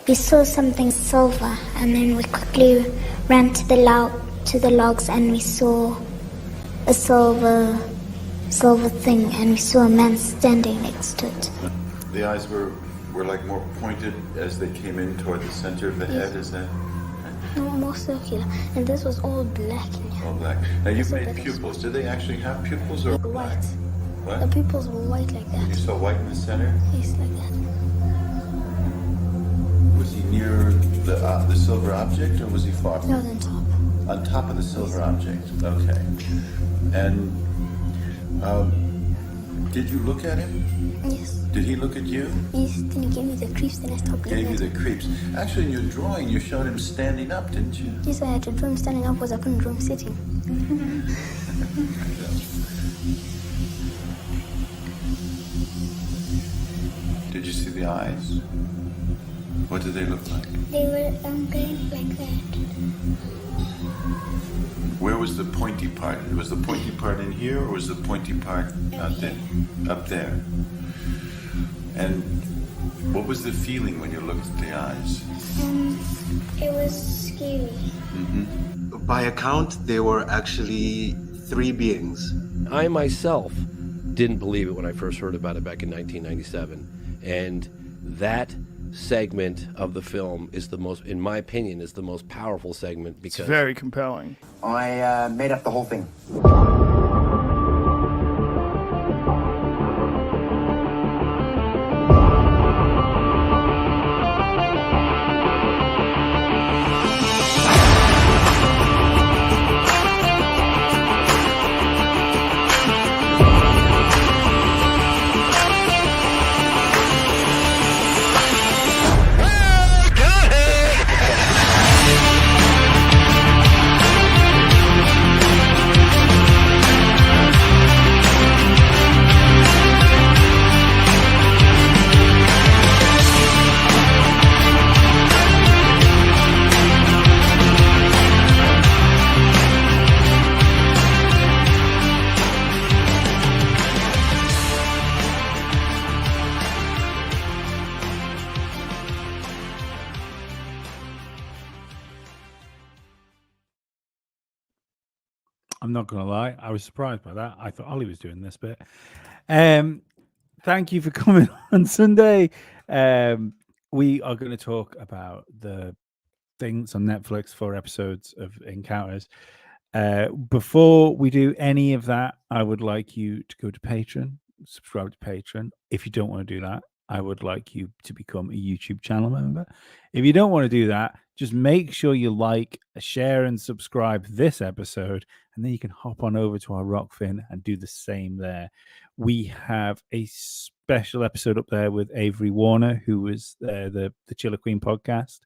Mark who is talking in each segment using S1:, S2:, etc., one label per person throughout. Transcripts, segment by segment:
S1: we saw something silver, and then we quickly ran to the logs, and we saw a silver thing, and we saw a man standing next to it.
S2: The eyes were like more pointed as they came in toward the center of the head, is that?
S1: No, more circular, and this was all black.
S2: All black. Now you've made pupils. Did they actually have pupils or
S1: Like
S2: black?
S1: white.
S2: What?
S1: The pupils were white like
S2: You
S1: that.
S2: saw white in the center?
S1: Yes, like that.
S2: Was he near the silver object, or was he far?
S1: No, on top.
S2: On top of the silver object. Okay. And did you look at him?
S1: Yes.
S2: Did he look at you?
S1: Yes, then he gave me the creeps, then I stopped looking
S2: Gave you
S1: at
S2: the
S1: him.
S2: creeps. Actually, in your drawing, you showed him standing up, didn't you?
S1: Yes, I had to draw him standing up because I couldn't draw him sitting.
S2: Did you see the eyes? What did they look like?
S1: They were going like that.
S2: Where was the pointy part? Was the pointy part in here, or was the pointy part out there? Up there. And what was the feeling when you looked at the eyes?
S1: It was scary.
S2: Mm-hmm.
S3: By account, there were actually 3 beings.
S4: I myself didn't believe it when I first heard about it back in 1997. And that segment of the film is the most, in my opinion, is the most powerful segment because
S5: It's very compelling.
S6: I made up the whole thing.
S5: I'm not going to lie. I was surprised by that. I thought Ollie was doing this bit. Thank you for coming on Sunday. We are going to talk about the things on Netflix, 4 episodes of Encounters. Before we do any of that, I would like you to go to Patreon, subscribe to Patreon. If you don't want to do that, I would like you to become a YouTube channel member. If you don't want to do that, just make sure you like, share, and subscribe this episode, and then you can hop on over to our Rockfin and do the same there. We have a special episode up there with Avery Warner, who was the Chiller Queen podcast.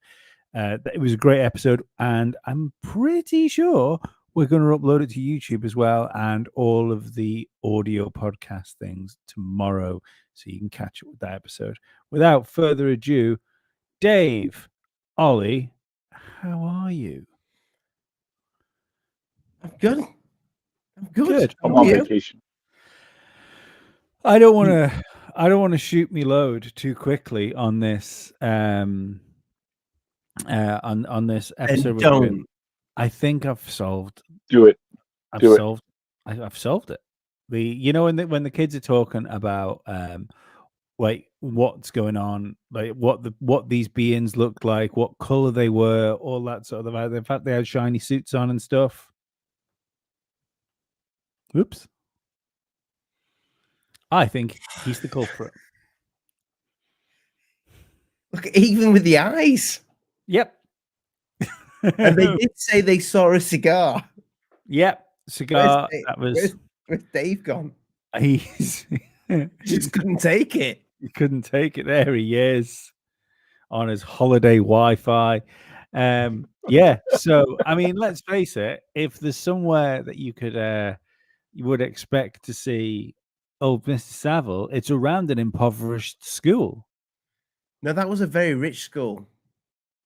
S5: It was a great episode, and I'm pretty sure we're going to upload it to YouTube as well, and all of the audio podcast things tomorrow, so you can catch up with that episode. Without further ado, Dave, Ollie, how are you?
S7: I'm good. I'm good.
S5: I'm
S7: on vacation.
S5: I don't want to shoot me load too quickly on this on this episode.
S7: Don't.
S5: I think I've solved.
S7: Do it.
S5: I've solved it. When the kids are talking about like what's going on, like what these beings looked like, what color they were, all that sort of. The fact they had shiny suits on and stuff. Oops. I think he's the culprit.
S7: Look, even with the eyes.
S5: Yep.
S7: And they did say they saw a cigar.
S5: Yep. Cigar.
S7: Where's Dave gone?
S5: He's
S7: Just couldn't take it.
S5: He couldn't take it. There he is on his holiday Wi-Fi. Yeah. So, I mean, let's face it. If there's somewhere that you would expect to see old Mr. Savile, it's around an impoverished school.
S7: No, that was a very rich school.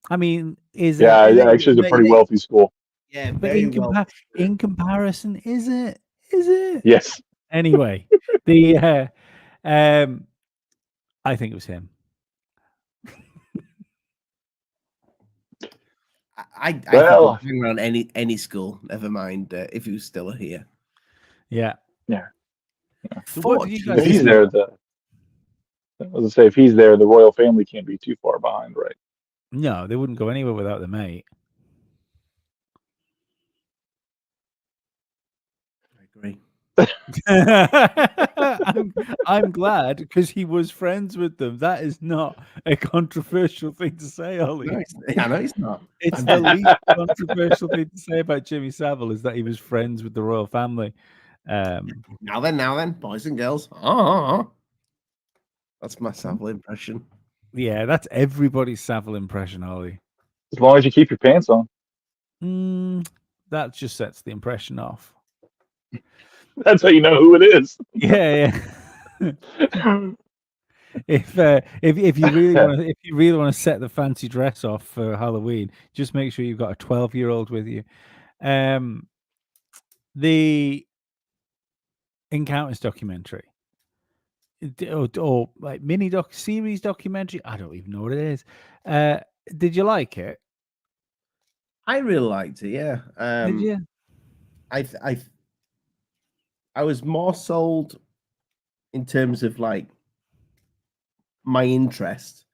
S5: I mean,
S7: actually, it's a pretty wealthy school. Yeah,
S5: but in comparison, is it?
S7: Yes.
S5: Anyway, I think it was him.
S7: I think
S8: Well,
S7: he'd bring around any school. Never mind if he was still here.
S5: Yeah.
S8: yeah.
S5: So what did you guys
S8: If he's
S5: think?
S8: there, I was gonna say if he's there, the royal family can't be too far behind, right?
S5: No, they wouldn't go anywhere without the mate.
S7: I agree.
S5: I'm glad because he was friends with them. That is not a controversial thing to say, Ollie.
S7: No, I know it's not.
S5: It's the least controversial thing to say about Jimmy Savile is that he was friends with the royal family.
S7: Now then, boys and girls. That's my Savile impression.
S5: Yeah, that's everybody's Savile impression, Ollie.
S8: As long as you keep your pants on.
S5: That just sets the impression off.
S8: That's how you know who it is.
S5: Yeah. If you really want to set the fancy dress off for Halloween, just make sure you've got a 12-year-old with you. The Encounters documentary, or like mini series documentary, I don't even know what it is. Did you like it?
S7: I really liked it. Yeah.
S5: Did you?
S7: I was more sold in terms of like my interest.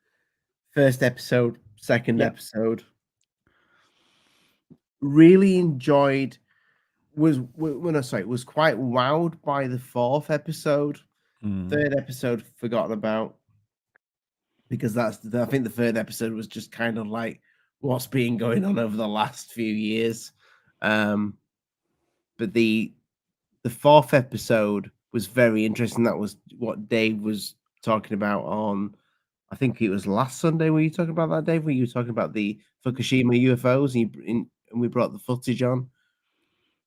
S7: First episode, second episode. Really enjoyed. Was quite wowed by the fourth episode. Third episode forgotten about because I think the third episode was just kind of like what's been going on over the last few years. But the fourth episode was very interesting. That was what Dave was talking about on, I think it was last Sunday. Were you talking about that, Dave? Were you talking about the Fukushima UFOs and we brought the footage on?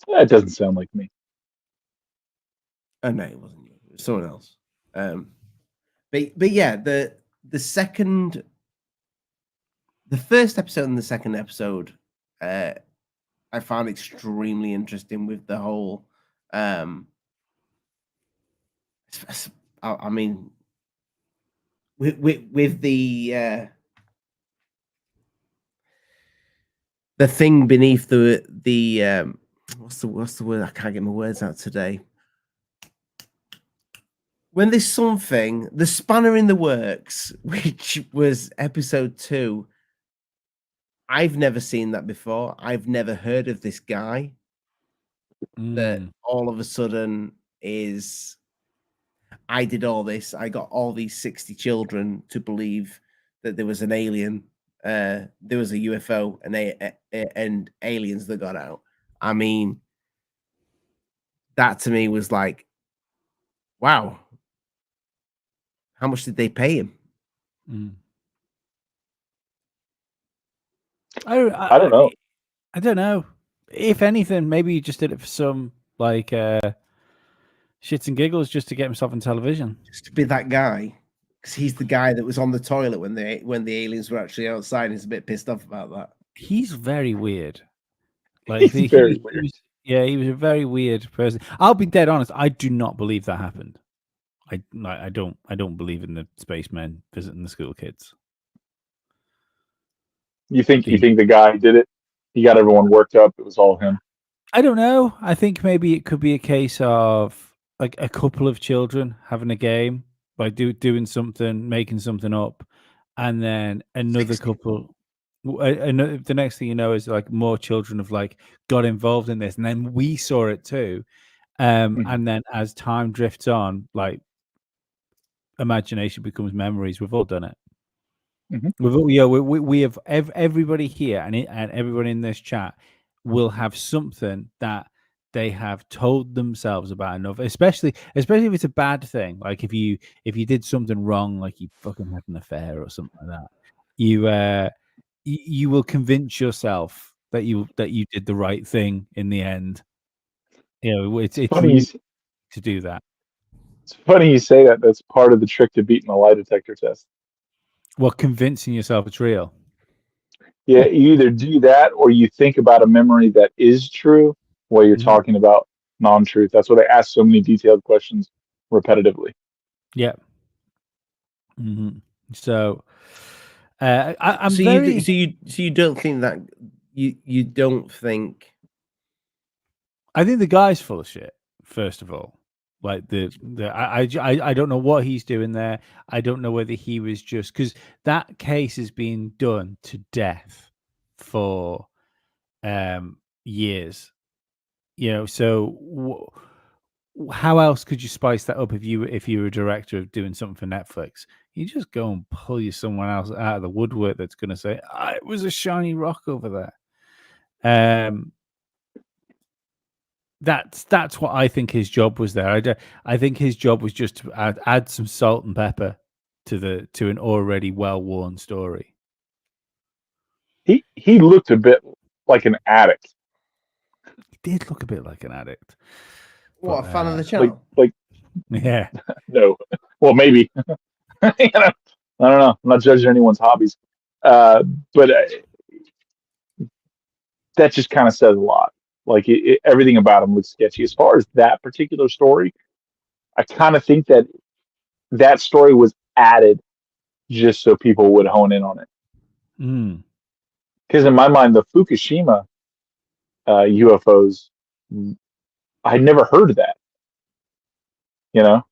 S8: That doesn't sound like me.
S7: Oh no, it wasn't you. It was someone else. But yeah, the first episode and the second episode, I found extremely interesting with the whole. I mean, with the thing beneath the what's the word? I can't get my words out today. When there's something, the spanner in the works, which was episode 2, I've never seen that before. I've never heard of this guy that all of a sudden is, I did all this. I got all these 60 children to believe that there was an alien, there was a UFO and aliens that got out. I mean, that to me was like, wow. How much did they pay him?
S5: I don't know. I don't know. If anything, maybe he just did it for some like shits and giggles, just to get himself on television,
S7: just to be that guy. Because he's the guy that was on the toilet when the aliens were actually outside. He's a bit pissed off about that.
S5: He's very weird. Like he's very weird. He was a very weird person. I'll be dead honest. I do not believe that happened. I don't believe in the spacemen visiting the school kids.
S8: You think the guy did it? He got everyone worked up. It was all him.
S5: I don't know. I think maybe it could be a case of like a couple of children having a game, like doing something, making something up, and then another 60. Couple. The next thing you know is like more children have like got involved in this, and then we saw it too. And then as time drifts on, like imagination becomes memories. We've all done it. We have everybody here and everybody in this chat will have something that they have told themselves about enough, especially if it's a bad thing. Like if you did something wrong, like you fucking had an affair or something like that, you will convince yourself that you did the right thing in the end. You know, it's funny to do that.
S8: It's funny you say that. That's part of the trick to beating a lie detector test.
S5: Well, convincing yourself it's real.
S8: Yeah, you either do that or you think about a memory that is true while you're talking about non-truth. That's why they ask so many detailed questions repetitively.
S5: Yeah. So, I'm
S7: so
S5: very.
S7: You don't think that you don't think.
S5: I think the guy's full of shit. First of all, like I don't know what he's doing there. I don't know whether he was just because that case has been done to death for years. You know, so how else could you spice that up if you were a director of doing something for Netflix? You just go and pull you someone else out of the woodwork that's going to say, it was a shiny rock over there. That's what I think his job was there. I think his job was just to add some salt and pepper to an already well-worn story.
S8: He looked a bit like an addict.
S5: He did look a bit like an addict.
S7: What,
S5: But,
S7: a fan of the channel?
S8: Like
S5: yeah.
S8: No. Well, maybe. I don't know. I'm not judging anyone's hobbies. But that just kind of says a lot. Like everything about him looks sketchy. As far as that particular story, I kind of think that story was added just so people would hone in on it. Because in my mind, the Fukushima UFOs, I'd never heard of that. You know?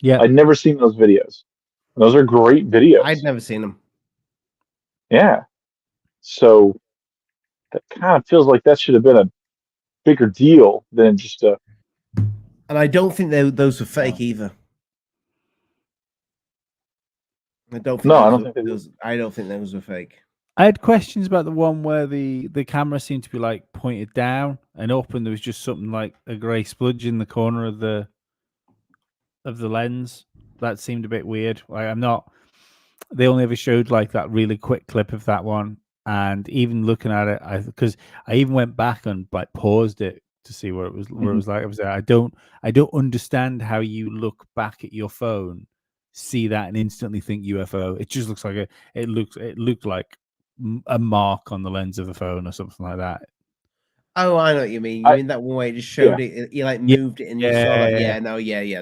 S5: Yeah.
S8: I'd never seen those videos. Those are great videos.
S7: I'd never seen them.
S8: Yeah. So that kind of feels like that should have been a bigger deal than just a.
S7: And I don't think those were fake either. I don't think those were fake.
S5: I had questions about the one where the camera seemed to be like pointed down and up, and there was just something like a grey spludge in the corner of the lens. That seemed a bit weird. Like they only ever showed like that really quick clip of that one, and even looking at it, because I even went back and like paused it to see what it was like. I was like, I don't understand how you look back at your phone, see that, and instantly think UFO. It just looks like it looked like a mark on the lens of the phone or something like that.
S7: Oh, I know what you mean. You mean that one way it just showed it? You like moved it and you saw that.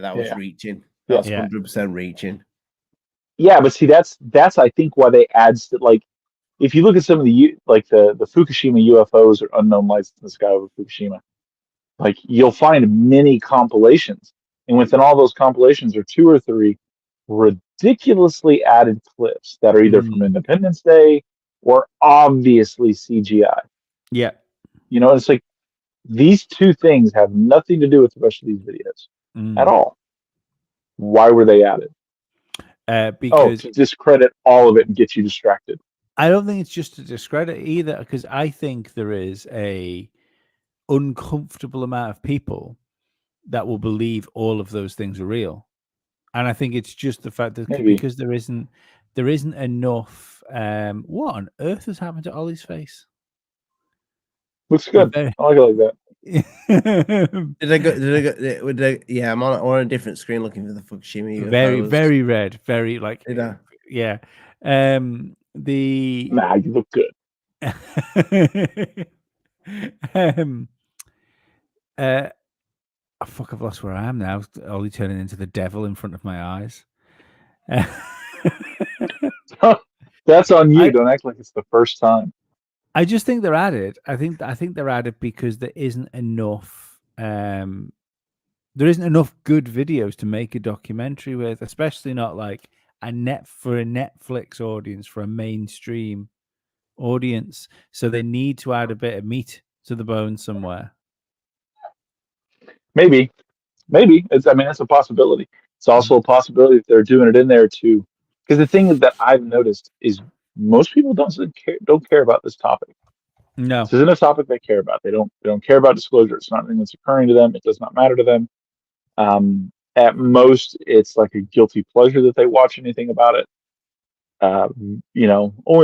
S7: That was reaching. That's 100% reaching.
S8: Yeah, but see, that's I think why they add like, if you look at some of the Fukushima UFOs or unknown lights in the sky over Fukushima, like you'll find many compilations, and within all those compilations are 2 or 3 ridiculously added clips that are either from Independence Day or obviously CGI.
S5: Yeah.
S8: You know, it's like these 2 things have nothing to do with the rest of these videos at all. Why were they added?
S5: Because
S8: to discredit all of it and get you distracted.
S5: I don't think it's just to discredit either, because I think there is a uncomfortable amount of people that will believe all of those things are real. And I think it's just the fact that because there isn't enough. What on earth has happened to Ollie's face?
S8: Looks good. I like it like that.
S7: Did I go? Yeah, I'm on a different screen looking for the Fukushima UFOs.
S5: Very, very red. Very like. Yeah.
S8: You look good.
S5: Fuck, I've lost where I am now. Ollie turning into the devil in front of my eyes.
S8: That's on you. Don't act like it's the first time.
S5: I just think they're added. I think they're added because there isn't enough. There isn't enough good videos to make a documentary with, especially not like for a Netflix audience, for a mainstream audience. So they need to add a bit of meat to the bone somewhere.
S8: Maybe it's a possibility. It's also a possibility that they're doing it in there too, because the thing that I've noticed is most people don't care about this topic.
S5: No,
S8: this isn't a topic they care about. They don't care about disclosure. It's not anything that's occurring to them. It does not matter to them. At most, it's like a guilty pleasure that they watch anything about it. Only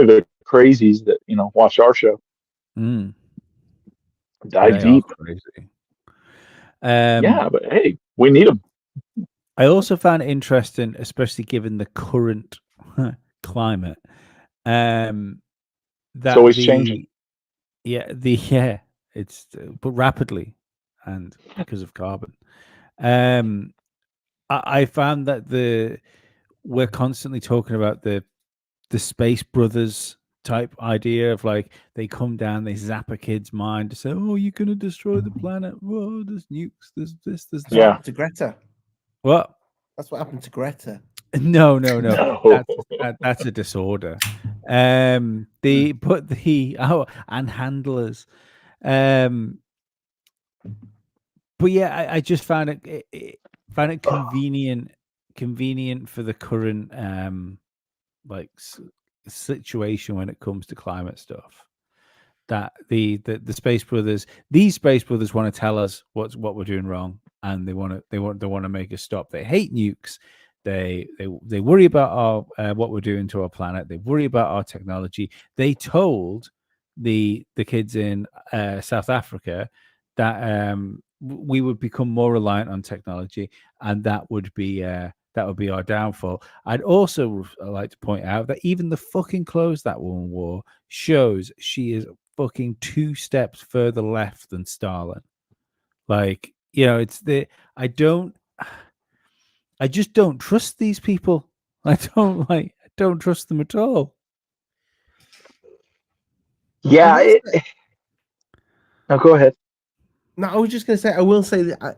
S8: the crazies that watch our show dive deep.
S5: Crazy.
S8: Yeah, but hey, we need them.
S5: I also found it interesting, especially given the current climate.
S8: It's always changing.
S5: It's but rapidly, and because of carbon. I found that we're constantly talking about the Space Brothers type idea of like they come down, they zap a kid's mind to say, "Oh, you're gonna destroy the planet. Whoa, there's nukes. There's this. There's
S7: That's what
S5: that."
S7: happened to Greta.
S5: What?
S7: That's what happened to Greta.
S5: No.
S8: No.
S5: That's a disorder. The put the and handlers. But yeah, I just found it convenient for the current like situation when it comes to climate stuff. That the Space Brothers, these Space Brothers want to tell us what we're doing wrong, and they want to make us stop. They hate nukes. They worry about our what we're doing to our planet. They worry about our technology. They told the kids in South Africa that we would become more reliant on technology, and that would be our downfall. I'd also like to point out that even the fucking clothes that woman wore shows she is fucking 2 steps further left than Stalin. Like, it's I just don't trust these people. I don't trust them at all.
S8: Yeah. No, go ahead.
S7: No, I was just going to say, I will say that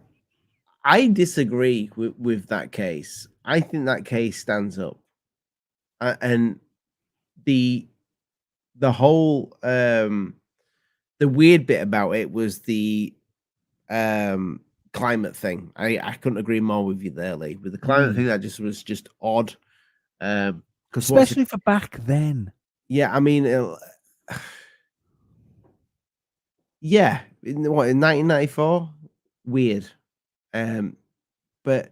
S7: I disagree with that case. I think that case stands up. And the whole, the weird bit about it was the climate thing. I couldn't agree more with you there, Lee. With the climate thing, that was just odd.
S5: Especially for back then.
S7: Yeah, I mean, yeah, in 1994? Weird. But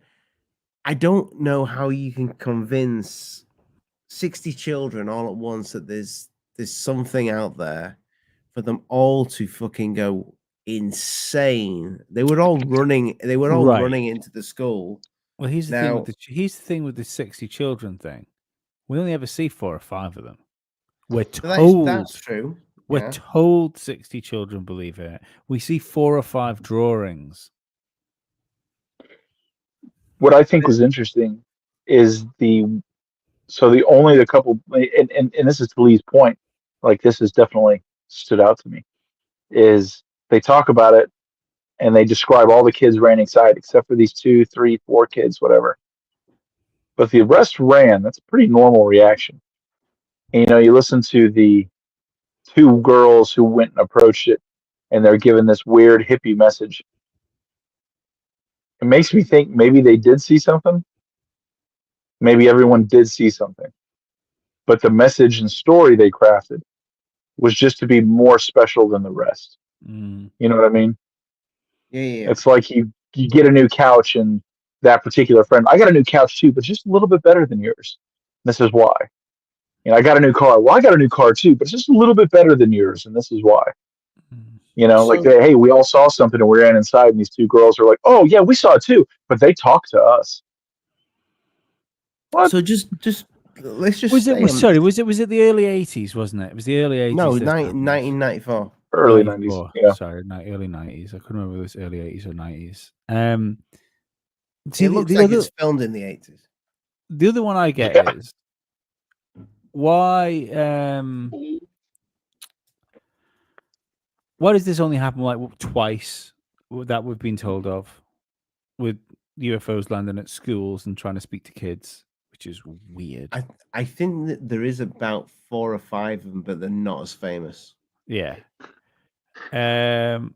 S7: I don't know how you can convince 60 children all at once that there's something out there for them all to fucking go insane. They were all running. They were all running into the school.
S5: Well, here's the thing with the 60 children thing. We only ever see 4 or 5 of them. We're told
S7: that's true.
S5: We're told 60 children believe it. We see 4 or 5 drawings.
S8: What I think was interesting is the couple, and this is to Lee's point, like this has definitely stood out to me, is they talk about it and they describe all the kids ran inside except for these 2, 3, 4 kids, whatever. But the rest ran. That's a pretty normal reaction. And, you listen to the 2 girls who went and approached it, and they're given this weird hippie message. It makes me think maybe they did see something. Maybe everyone did see something. But the message and story they crafted was just to be more special than the rest. You know what I mean?
S7: Yeah.
S8: It's like you get a new couch, and that particular friend, I got a new couch too, but just a little bit better than yours. This is why. I got a new car. Well, I got a new car too, but it's just a little bit better than yours, and this is why. Hey, we all saw something and we ran inside, and these 2 girls are like, "Oh yeah, we saw it too," but they talked to us. What?
S7: So just let's just
S5: was it the early 80s, wasn't it? It was the early 80s.
S7: No, 1994.
S8: Early 90s. Yeah.
S5: Sorry, early 90s. I couldn't remember if it was early 80s or 90s.
S7: It looks like it's filmed in the 80s.
S5: The other one I get is why does this only happen like twice that we've been told of, with UFOs landing at schools and trying to speak to kids, which is weird.
S7: I think that there is about 4 or 5 of them, but they're not as famous.
S5: Yeah. But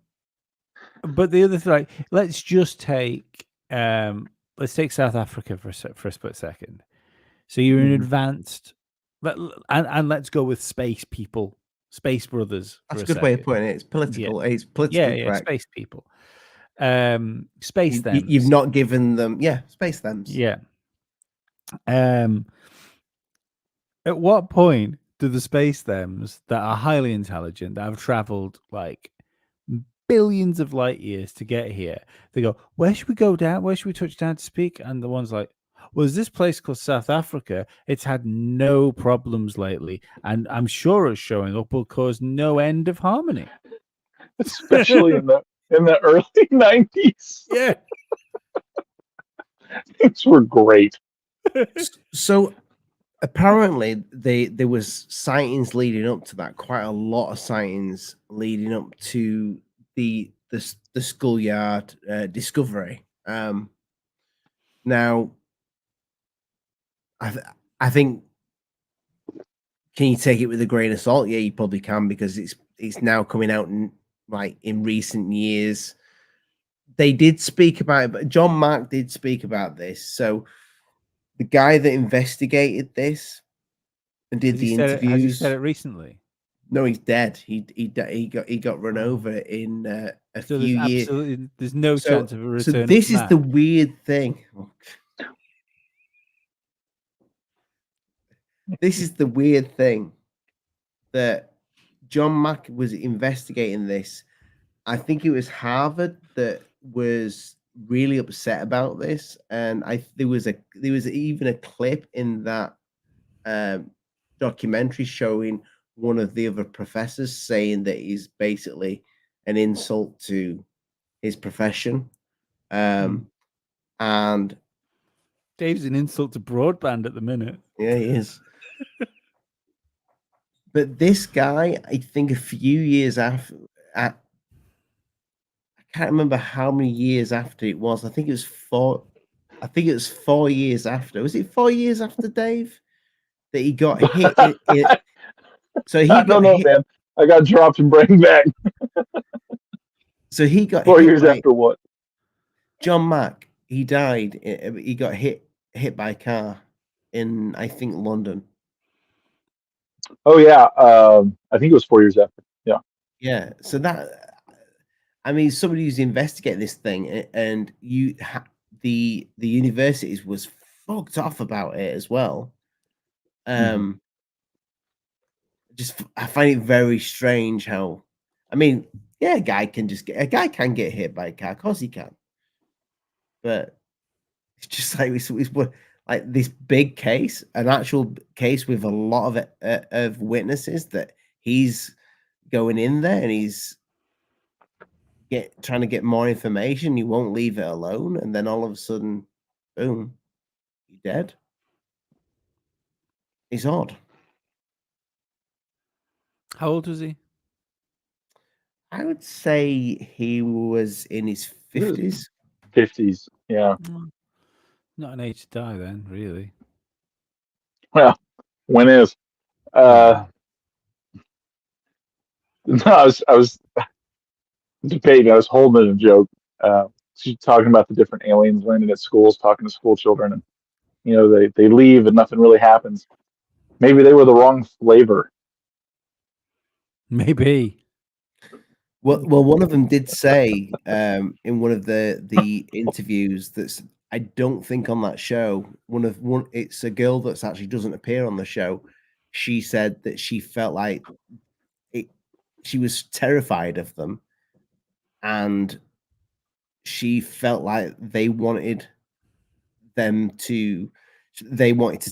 S5: the other thing, like, let's take South Africa for a split second. So you're an advanced, and let's go with space people, Space Brothers.
S7: That's a good way of putting it. It's political. Yeah. It's politically correct.
S5: Space people. Space them.
S7: You've not given them, space thems.
S5: Yeah. At what point do the space thems that are highly intelligent, that have traveled like billions of light years to get here, they go, where should we go down? Where should we touch down to speak? And the one's like, well, there's this place called South Africa. It's had no problems lately, and I'm sure it's showing up will cause no end of harmony.
S8: Especially in the early 90s.
S5: Yeah.
S8: Things were great.
S7: So apparently there was sightings leading up to that, quite a lot of sightings leading up to the schoolyard discovery. Now, I think, can you take it with a grain of salt? Yeah, you probably can, because it's now coming out in recent years. They did speak about it, but John Mack did speak about this. So the guy that investigated this and did the interviews.
S5: Has he said it recently?
S7: No, he's dead. He got run over in a few years.
S5: There's no chance of a return.
S7: So this is the weird thing. This is the weird thing, that John Mack was investigating this. I think it was Harvard that was really upset about this, and there was even a clip in that documentary showing one of the other professors saying that he's basically an insult to his profession. And
S5: Dave's an insult to broadband at the minute.
S7: Yeah, he is. But this guy, I think a few years after, I can't remember how many years after it was. I think it was 4 years after. Was it 4 years after, Dave, that he got hit? So he
S8: don't know, man. I got dropped and bring back.
S7: So he got
S8: 4 years after what?
S7: John Mack. He died. He got hit by a car in, I think, London.
S8: Oh yeah, I think it was 4 years after. Yeah.
S7: Yeah. So that, I mean, somebody who's investigating this thing, and the universities was fucked off about it as well. Just, I find it very strange how, I mean, yeah, a guy can get hit by a car, of course he can, but it's just like it's like this big case, an actual case with a lot of witnesses, that he's going in there and he's trying to get more information. He won't leave it alone, and then all of a sudden, boom, he's dead. It's odd.
S5: How old was he?
S7: I would say he was in his 50s.
S8: 50s, yeah.
S5: Not an age to die then, really.
S8: Well, when is? No, I was debating. I was holding a joke. She's talking about the different aliens landing at schools, talking to school children, and they leave and nothing really happens. Maybe they were the wrong flavor.
S5: Maybe.
S7: Well, one of them did say in one of the interviews that, I don't think on that show, it's a girl that's actually doesn't appear on the show. She said that she felt like she was terrified of them, and she felt like they wanted to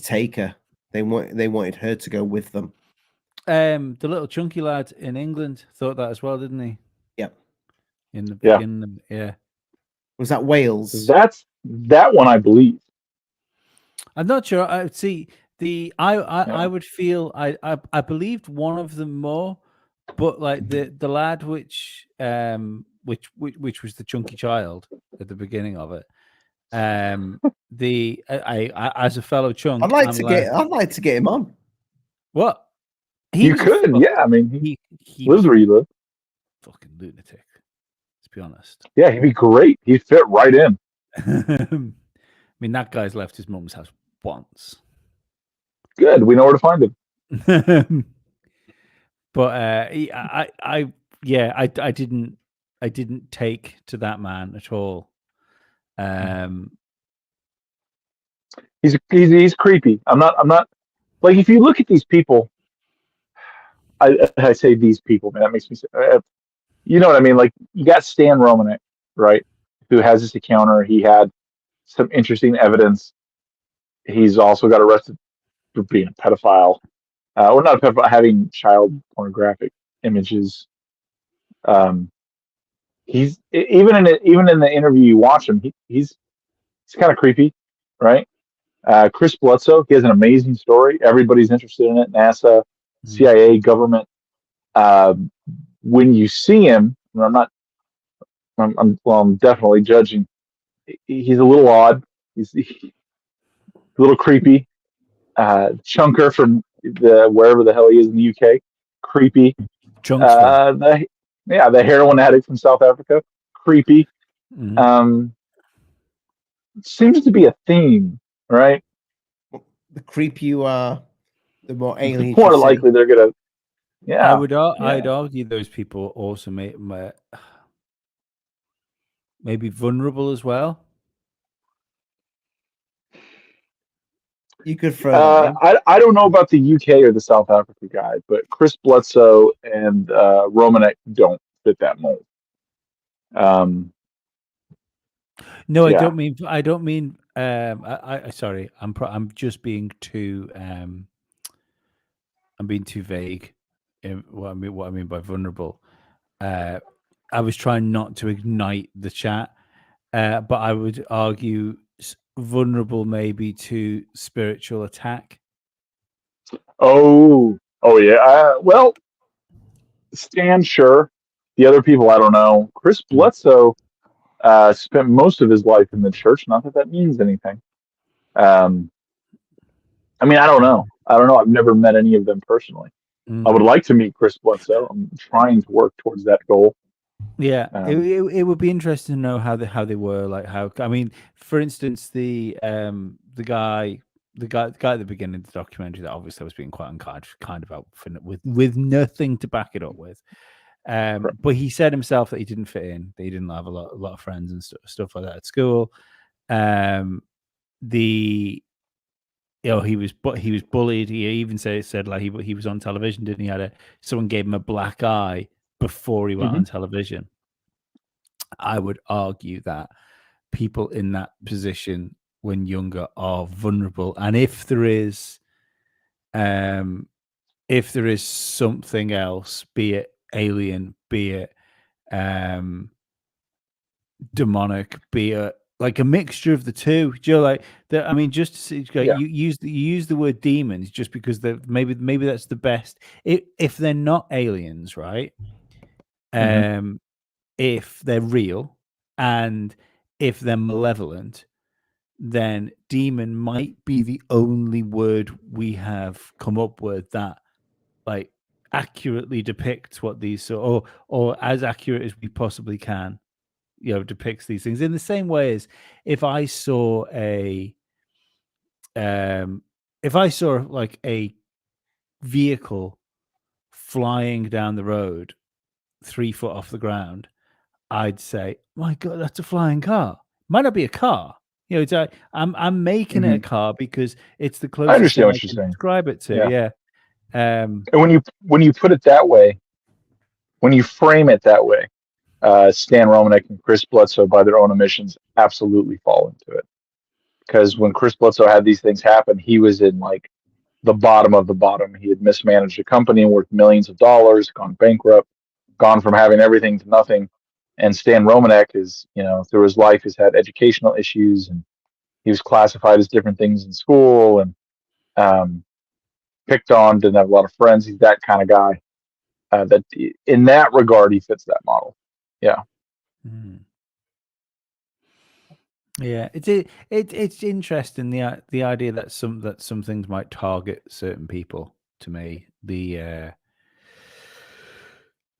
S7: take her. They wanted her to go with them.
S5: The little chunky lad in England thought that as well, didn't he?
S7: Yep.
S5: Yeah.
S7: Was that Wales?
S8: That's that one, I believe.
S5: I'm not sure. I see I would feel I believed one of them more, but like the lad which was the chunky child at the beginning of it. I as a fellow chunk,
S7: I'd like to get him on.
S5: What?
S8: You could, yeah. I mean, he lives where you live.
S5: Fucking lunatic. Let's be honest.
S8: Yeah, he'd be great. He'd fit right in.
S5: I mean, that guy's left his mum's house once.
S8: Good. We know where to find him.
S5: But I didn't take to that man at all.
S8: He's creepy. I'm not like, if you look at these people, I say these people, man, that makes me say, you know what I mean? Like, you got Stan Romanek, right? Who has this encounter. He had some interesting evidence. He's also got arrested for being a pedophile. Or not a pedophile, having child pornographic images. He's even in the interview you watch him, he's kind of creepy, right? Chris Bledsoe, he has an amazing story. Everybody's interested in it. NASA, CIA, government. When you see him, and I'm definitely judging. He's a little odd. He's a little creepy. Chunker from wherever the hell he is in the UK. Creepy.
S5: Chunkster.
S8: The heroin addict from South Africa. Creepy.
S5: Mhm.
S8: Seems to be a theme, right?
S7: The creepier you are, the more
S8: The
S7: aliens
S8: more
S7: you see.
S8: likely they're gonna. Yeah,
S5: I'd argue those people also maybe vulnerable as well.
S7: You could throw that in.
S8: I don't know about the UK or the South Africa guy, but Chris Bledsoe and Romanek don't fit that mold.
S5: No,
S8: Yeah.
S5: I don't mean. I sorry. I'm just being too. I'm being too vague. In what I mean by vulnerable. I was trying not to ignite the chat, but I would argue vulnerable maybe to spiritual attack.
S8: Oh yeah. Well, Stan, sure. The other people, I don't know. Chris Bledsoe spent most of his life in the church. Not that that means anything. I mean, I don't know. I've never met any of them personally. I would like to meet Chris Bledsoe. I'm trying to work towards that goal.
S5: Yeah, it would be interesting to know how they were, like how. I mean, for instance, the guy at the beginning of the documentary that obviously was being quite kind of out with nothing to back it up with. But he said himself that he didn't fit in. That he didn't have a lot of friends and stuff like that at school. He was bullied. He even said like he was on television, didn't he? Someone gave him a black eye before he went on television. I would argue that people in that position when younger are vulnerable, and if there is something else, be it alien, be it demonic, be it like a mixture of the two. Joe, like I mean, just to see, you use the word demons just because maybe that's the best. If they're not aliens, right? If they're real and if they're malevolent, then demon might be the only word we have come up with that like accurately depicts what these or as accurate as we possibly can, depicts these things in the same way as if I saw like a vehicle flying down the road 3 foot off the ground, I'd say, my God, that's a flying car. Might not be a car. It's I'm making it a car because it's the closest
S8: I understand
S5: thing
S8: what
S5: I
S8: you're
S5: can
S8: saying.
S5: describe it to. Yeah.
S8: And when you put it that way, when you frame it that way, Stan Romanek and Chris Bledsoe, by their own admissions, absolutely fall into it. Because when Chris Bledsoe had these things happen, he was in like the bottom of the bottom. He had mismanaged a company worth millions of dollars, gone bankrupt, gone from having everything to nothing. And Stan Romanek is, through his life, has had educational issues, and he was classified as different things in school, and picked on, didn't have a lot of friends. He's that kind of guy. That in that regard, he fits that model. Yeah.
S5: Yeah, it's interesting the idea that some things might target certain people. To me,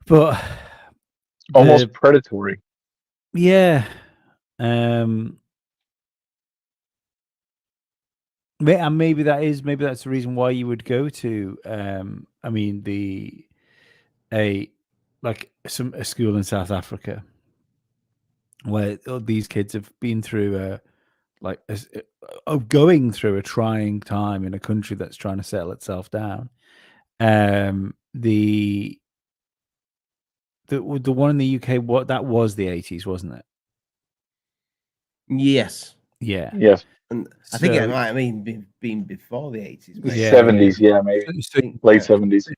S5: but
S8: almost predatory.
S5: Yeah, and maybe that's the reason why you would go to I mean a school in South Africa where these kids have been through going through a trying time in a country that's trying to settle itself down. The one in the UK, that was the 80s, wasn't it?
S7: Yes.
S5: Yeah.
S8: Yes.
S7: And I think it might have been before the 80s.
S8: The 70s, maybe. Late 70s.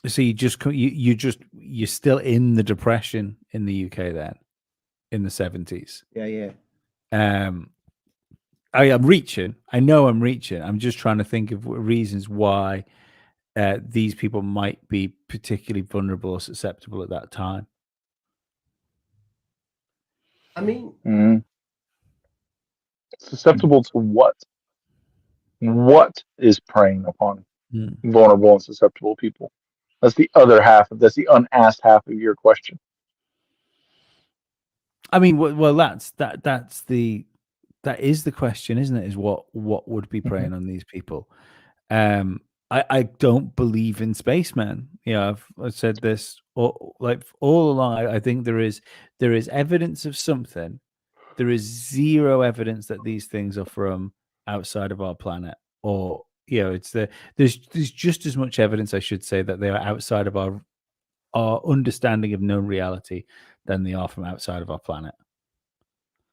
S5: So you're still in the depression in the UK then, in the 70s.
S7: Yeah.
S5: am reaching. I know I'm reaching. I'm just trying to think of reasons why these people might be particularly vulnerable or susceptible at that time.
S7: I mean,
S8: Susceptible to what? What is preying upon
S5: Hmm.
S8: vulnerable and susceptible people? That's the other half of that's the unasked half of your question.
S5: I mean, well, that is the question, isn't it? Is what would be preying on these people? I don't believe in spacemen. You know, I've said this all along. I think there is evidence of something. There is zero evidence that these things are from outside of our planet, or there's just as much evidence, I should say, that they are outside of our understanding of known reality than they are from outside of our planet.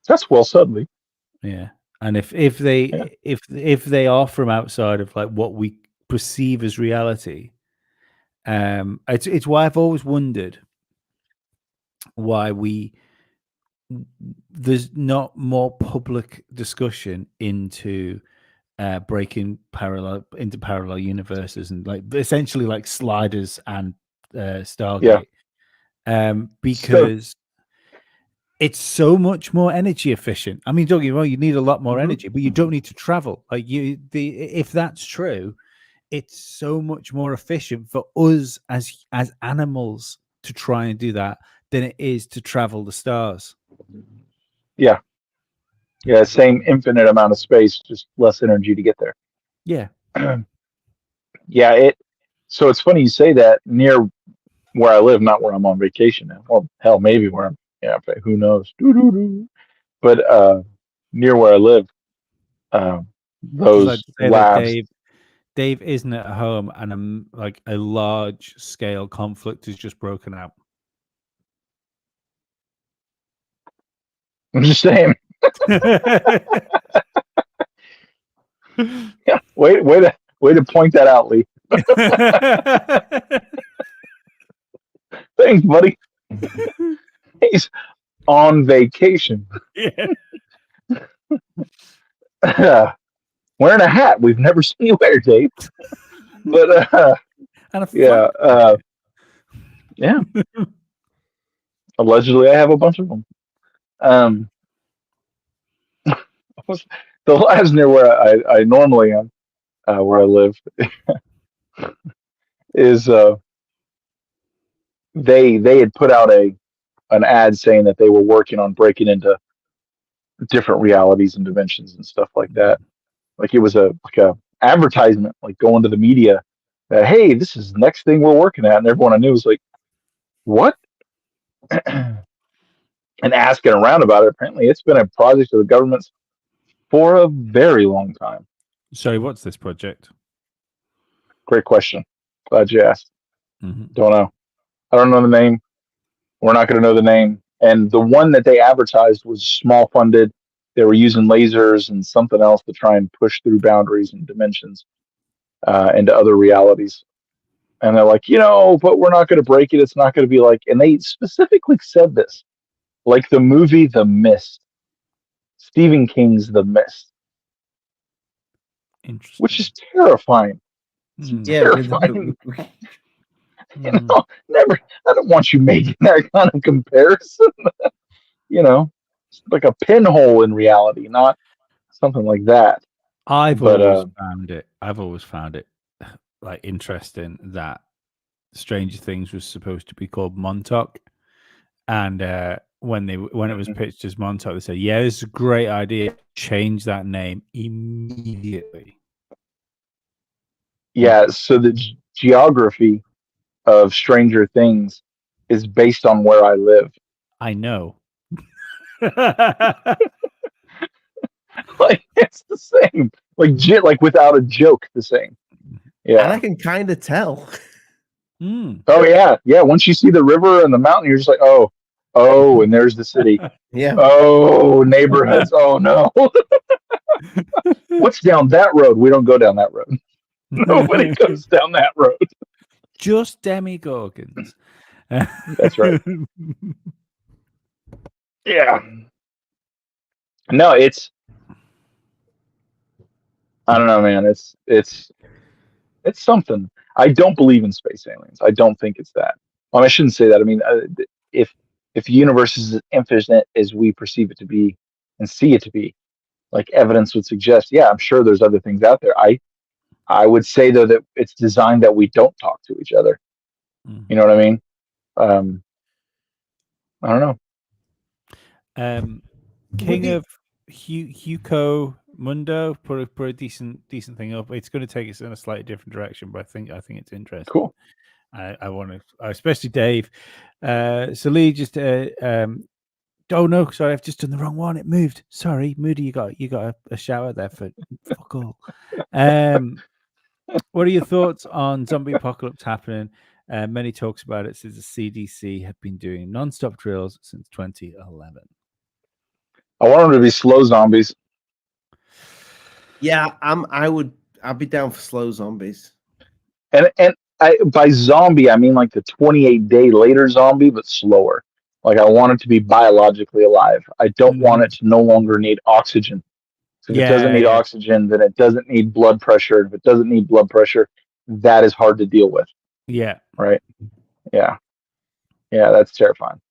S8: That's well said, Lee.
S5: Yeah, and if they are from outside of like what we perceive as reality, it's why I've always wondered why there's not more public discussion into breaking parallel universes and like essentially like sliders and Stargate, because it's so much more energy efficient. I mean, don't get me wrong, you need a lot more energy, but you don't need to travel. Like if that's true, it's so much more efficient for us as animals to try and do that than it is to travel the stars.
S8: Yeah. Yeah, same infinite amount of space, just less energy to get there.
S5: Yeah.
S8: Yeah, so it's funny you say that. Near where I live, not where I'm on vacation now. Well, hell, maybe where I'm, who knows. But near where I live, those
S5: Like to say
S8: labs.
S5: that Dave isn't at home, and a large scale conflict has just broken out.
S8: I'm just saying. Yeah, way to point that out, Lee. Thanks, buddy. He's on vacation.
S5: Yeah.
S8: Wearing a hat we've never seen you wear, Dave. But
S5: and
S8: yeah. Allegedly, I have a bunch of them. The labs near where I normally am, where I live, is they had put out an ad saying that they were working on breaking into different realities and dimensions and stuff like that. Like it was a advertisement, like going to the media that, hey, this is the next thing we're working at, and everyone I knew was like, what? And asking around about it. Apparently, it's been a project of the government's for a very long time.
S5: Sorry, what's this project?
S8: Great question. Glad you asked.
S5: Mm-hmm.
S8: Don't know. I don't know the name. We're not going to know the name. And the one that they advertised was small funded. They were using lasers and something else to try and push through boundaries and dimensions into other realities. And they're like, but we're not going to break it. It's not going to be like, and they specifically said this, like the movie The Mist, Stephen King's The Mist, which is terrifying. Terrifying. Never. I don't want you making that kind of comparison. It's like a pinhole in reality, not something like that.
S5: I've always found it like interesting that Stranger Things was supposed to be called Montauk, and when it was pitched as Montauk, they said, "Yeah, it's a great idea. Change that name immediately."
S8: Yeah. So the geography of Stranger Things is based on where I live.
S5: I know.
S8: Like it's the same. Like without a joke, the same. Yeah.
S7: And I can kind of tell.
S8: Oh yeah. Yeah. Once you see the river and the mountain, you're just like, oh, and there's the city.
S7: Yeah.
S8: Oh, neighborhoods. Oh no. What's down that road? We don't go down that road. Nobody goes down that road.
S5: Just demigorgons.
S8: That's right. Yeah. No, I don't know, man. It's something. I don't believe in space aliens. I don't think it's that. Well, I shouldn't say that. I mean, if if the universe is as infinite as we perceive it to be and see it to be, like evidence would suggest, yeah, I'm sure there's other things out there. I would say though that it's designed that we don't talk to each other. You know what I mean? I don't know.
S5: King of Hugo Mundo put a decent thing up. It's going to take us in a slightly different direction, but I think it's interesting.
S8: Cool.
S5: I want to, especially Dave. So Lee just oh no, sorry, I've just done the wrong one. It moved. Sorry, Moody, you got a shower there for fuck all. What are your thoughts on zombie apocalypse happening? Many talks about it since the CDC have been doing non-stop drills since 2011.
S8: I want them to be slow zombies.
S7: Yeah, I'd be down for slow zombies.
S8: And by zombie, I mean like the 28-day later zombie, but slower. Like I want it to be biologically alive. I don't want it to no longer need oxygen. So if it doesn't need oxygen, then it doesn't need blood pressure. If it doesn't need blood pressure, that is hard to deal with.
S5: Yeah.
S8: Right. Yeah. Yeah, that's terrifying.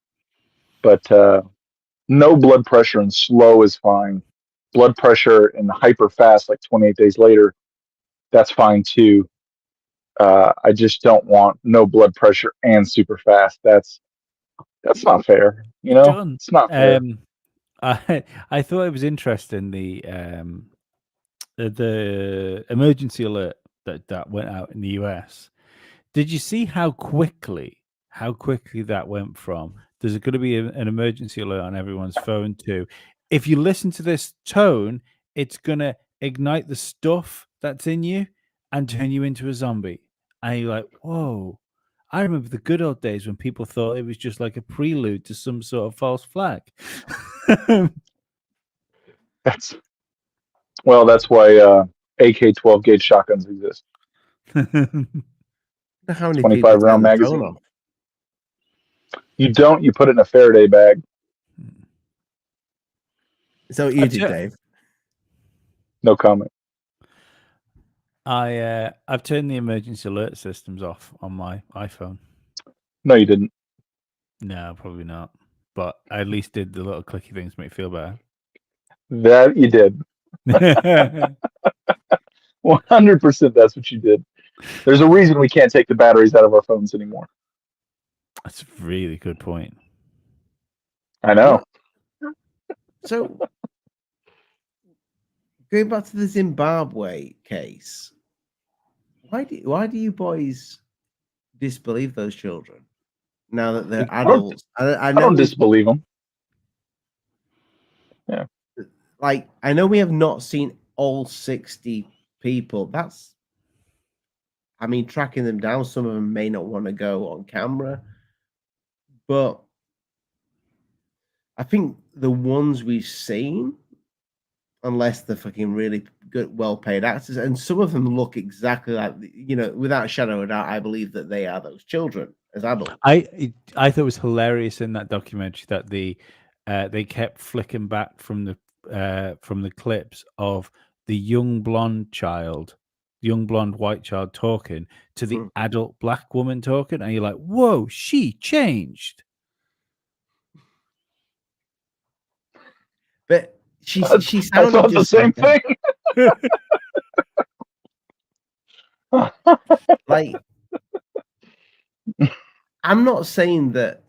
S8: But no blood pressure and slow is fine. Blood pressure and hyper fast, like 28 days later, that's fine too. I just don't want no blood pressure and super fast. That's not fair. You know, it's not fair.
S5: I thought it was interesting the emergency alert that went out in the US. Did you see how quickly that went from there's going to be an emergency alert on everyone's phone to if you listen to this tone, it's going to ignite the stuff that's in you and turn you into a zombie. And you're like, whoa. I remember the good old days when people thought it was just like a prelude to some sort of false flag.
S8: That's why AK-12 gauge shotguns exist.
S7: How many
S8: 25 round magazine. You don't. You put it in a Faraday bag.
S7: So what you did, Dave?
S8: No comment.
S5: I've turned the emergency alert systems off on my iPhone.
S8: No, you didn't.
S5: No, probably not. But I at least did the little clicky things to make it feel better.
S8: That you did. 100%. That's what you did. There's a reason we can't take the batteries out of our phones anymore.
S5: That's a really good point.
S8: I know.
S7: So, going back to the Zimbabwe case, why do you boys disbelieve those children now that they're adults?
S8: I don't disbelieve them. Yeah.
S7: Like, I know we have not seen all 60 people. Tracking them down, some of them may not want to go on camera, but I think the ones we've seen, unless they're fucking really good, well-paid actors, and some of them look exactly like, without a shadow of a doubt, I believe that they are those children as adults.
S5: I thought it was hilarious in that documentary that they kept flicking back from the clips of the young blonde white child talking to the adult black woman talking, and you're like, whoa, she changed.
S7: But she sounded
S8: just the same thing.
S7: Like, I'm not saying that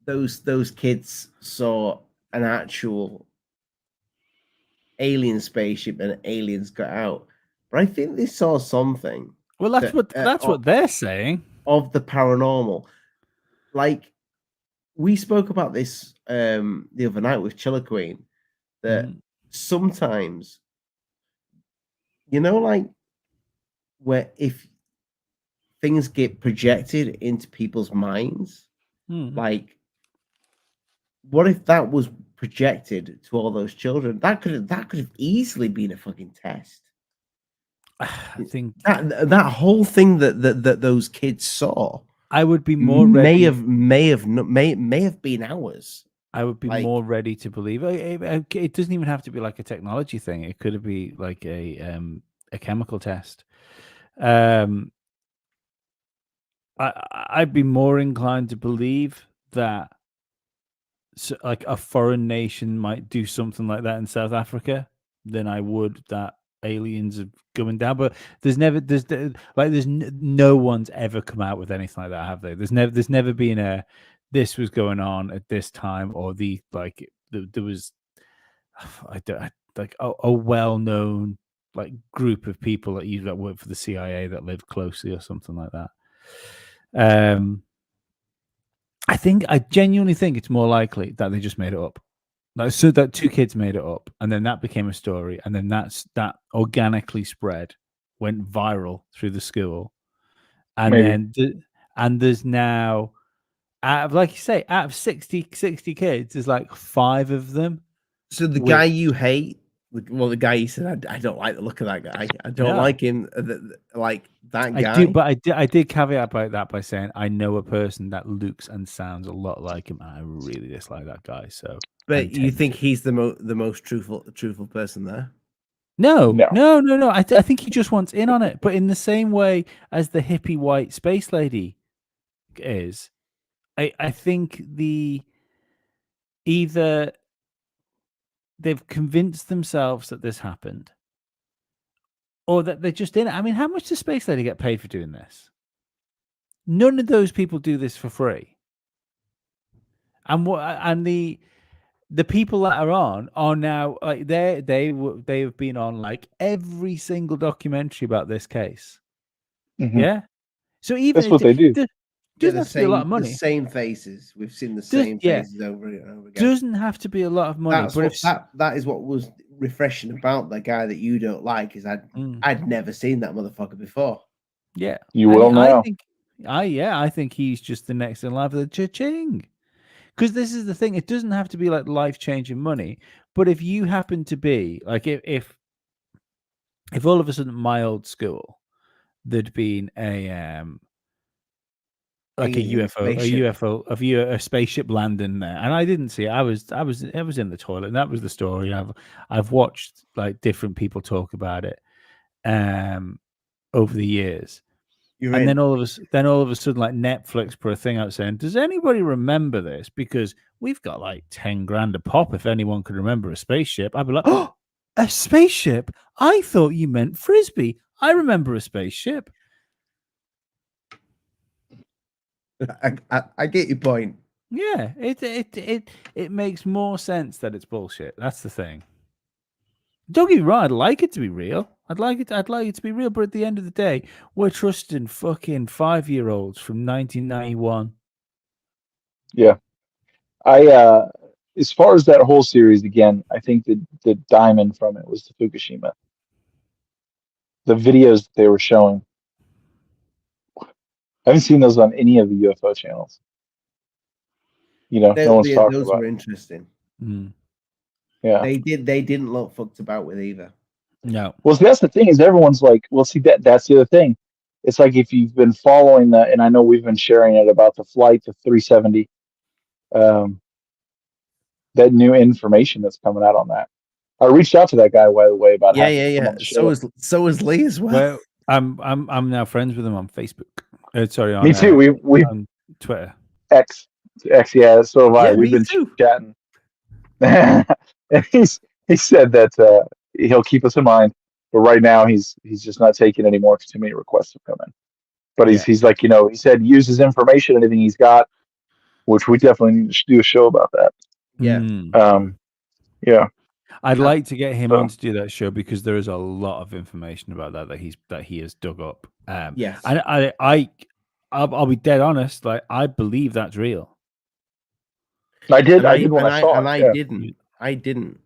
S7: those kids saw an actual alien spaceship and aliens got out, but I think they saw something.
S5: Well, that's what they're saying
S7: of the paranormal. Like, we spoke about this the other night with Chiller Queen, that sometimes, like where if things get projected into people's minds, like what if that was projected to all those children? That could have easily been a fucking test.
S5: I think
S7: that whole thing that those kids saw,
S5: I would be more ready.
S7: may have been ours.
S5: I would be
S7: Like-
S5: more ready to believe. It doesn't even have to be like a technology thing. It could be like a chemical test. I'd be more inclined to believe that like a foreign nation might do something like that in South Africa than I would that aliens are coming down. But no one's ever come out with anything like that, have they? There's never been a this was going on at this time, or there was like a well-known like group of people that work for the CIA that lived closely or something like that. I genuinely think it's more likely that they just made it up. Like, so that two kids made it up, and then that became a story, and then that organically spread, went viral through the school, and
S8: Maybe.
S5: and there's now, out of, like you say, out of 60 kids, there's like 5 of them.
S7: So the guy you hate, the guy you said, I don't like the look of that guy. I don't like him. Like that guy.
S5: I did caveat about that by saying I know a person that looks and sounds a lot like him, and I really dislike that guy. So,
S7: But you think he's the most truthful person there?
S5: No. I think he just wants in on it, but in the same way as the hippie white space lady is, I think either they've convinced themselves that this happened, or that they're just in it. I mean, how much does space lady get paid for doing this? None of those people do this for free. And the people that are on are now like they have been on like every single documentary about this case.
S8: Mhm.
S5: Yeah. So even
S8: That's what they do.
S5: Doesn't have to be a lot of money.
S7: The same faces. We've seen the same faces over and over again.
S5: Doesn't have to be a lot of money.
S7: That is what was refreshing about the guy that you don't like, is I'd never seen that motherfucker before.
S5: Yeah.
S8: You will now.
S5: I think he's just the next in line for the cha-ching. Because this is the thing, it doesn't have to be like life-changing money, but if you happen to be like, if all of a sudden my old school there'd been a spaceship landing there, and I didn't see it. I was in the toilet, and that was the story. I've watched like different people talk about it over the years. And then all of a sudden, like Netflix put a thing out saying, "Does anybody remember this? Because we've got like 10 grand a pop. If anyone could remember a spaceship," I'd be like, "Oh, a spaceship? I thought you meant frisbee. I remember a spaceship."
S7: I get your point.
S5: Yeah, it makes more sense that it's bullshit. That's the thing. Don't get me wrong, I'd like it to be real. I'd like it to be real, but at the end of the day, we're trusting fucking 5-year-olds from 1991.
S8: Yeah. As far as that whole series, again, I think the diamond from it was the Fukushima. The videos that they were showing. I haven't seen those on any of the UFO channels. No one's talking
S7: those
S8: about.
S7: Were interesting.
S8: Yeah.
S7: They didn't look fucked about with either.
S5: No.
S8: Well, see, that's the thing, is everyone's like, well, see, that's the other thing. It's like, if you've been following that, and I know we've been sharing it about the flight to 370, that new information that's coming out on that. I reached out to that guy, by the way, about having him come on the show.
S7: So is Lee as well.
S5: I'm now friends with him on Facebook. Sorry, on
S8: me too. We
S5: on Twitter.
S8: X, yeah. So have I.
S7: Yeah,
S8: We've been
S7: too.
S8: chatting. And he said that he'll keep us in mind, but right now he's just not taking any more, too many requests have come in. But he's like, he said use his information, anything he's got, which we definitely need to do a show about that.
S7: Yeah.
S8: Yeah.
S5: I'd like to get him on to do that show, because there is a lot of information about that he has dug up.
S7: Yes.
S5: And I'll be dead honest, like I believe that's real.
S8: I did when I saw it.
S7: I didn't.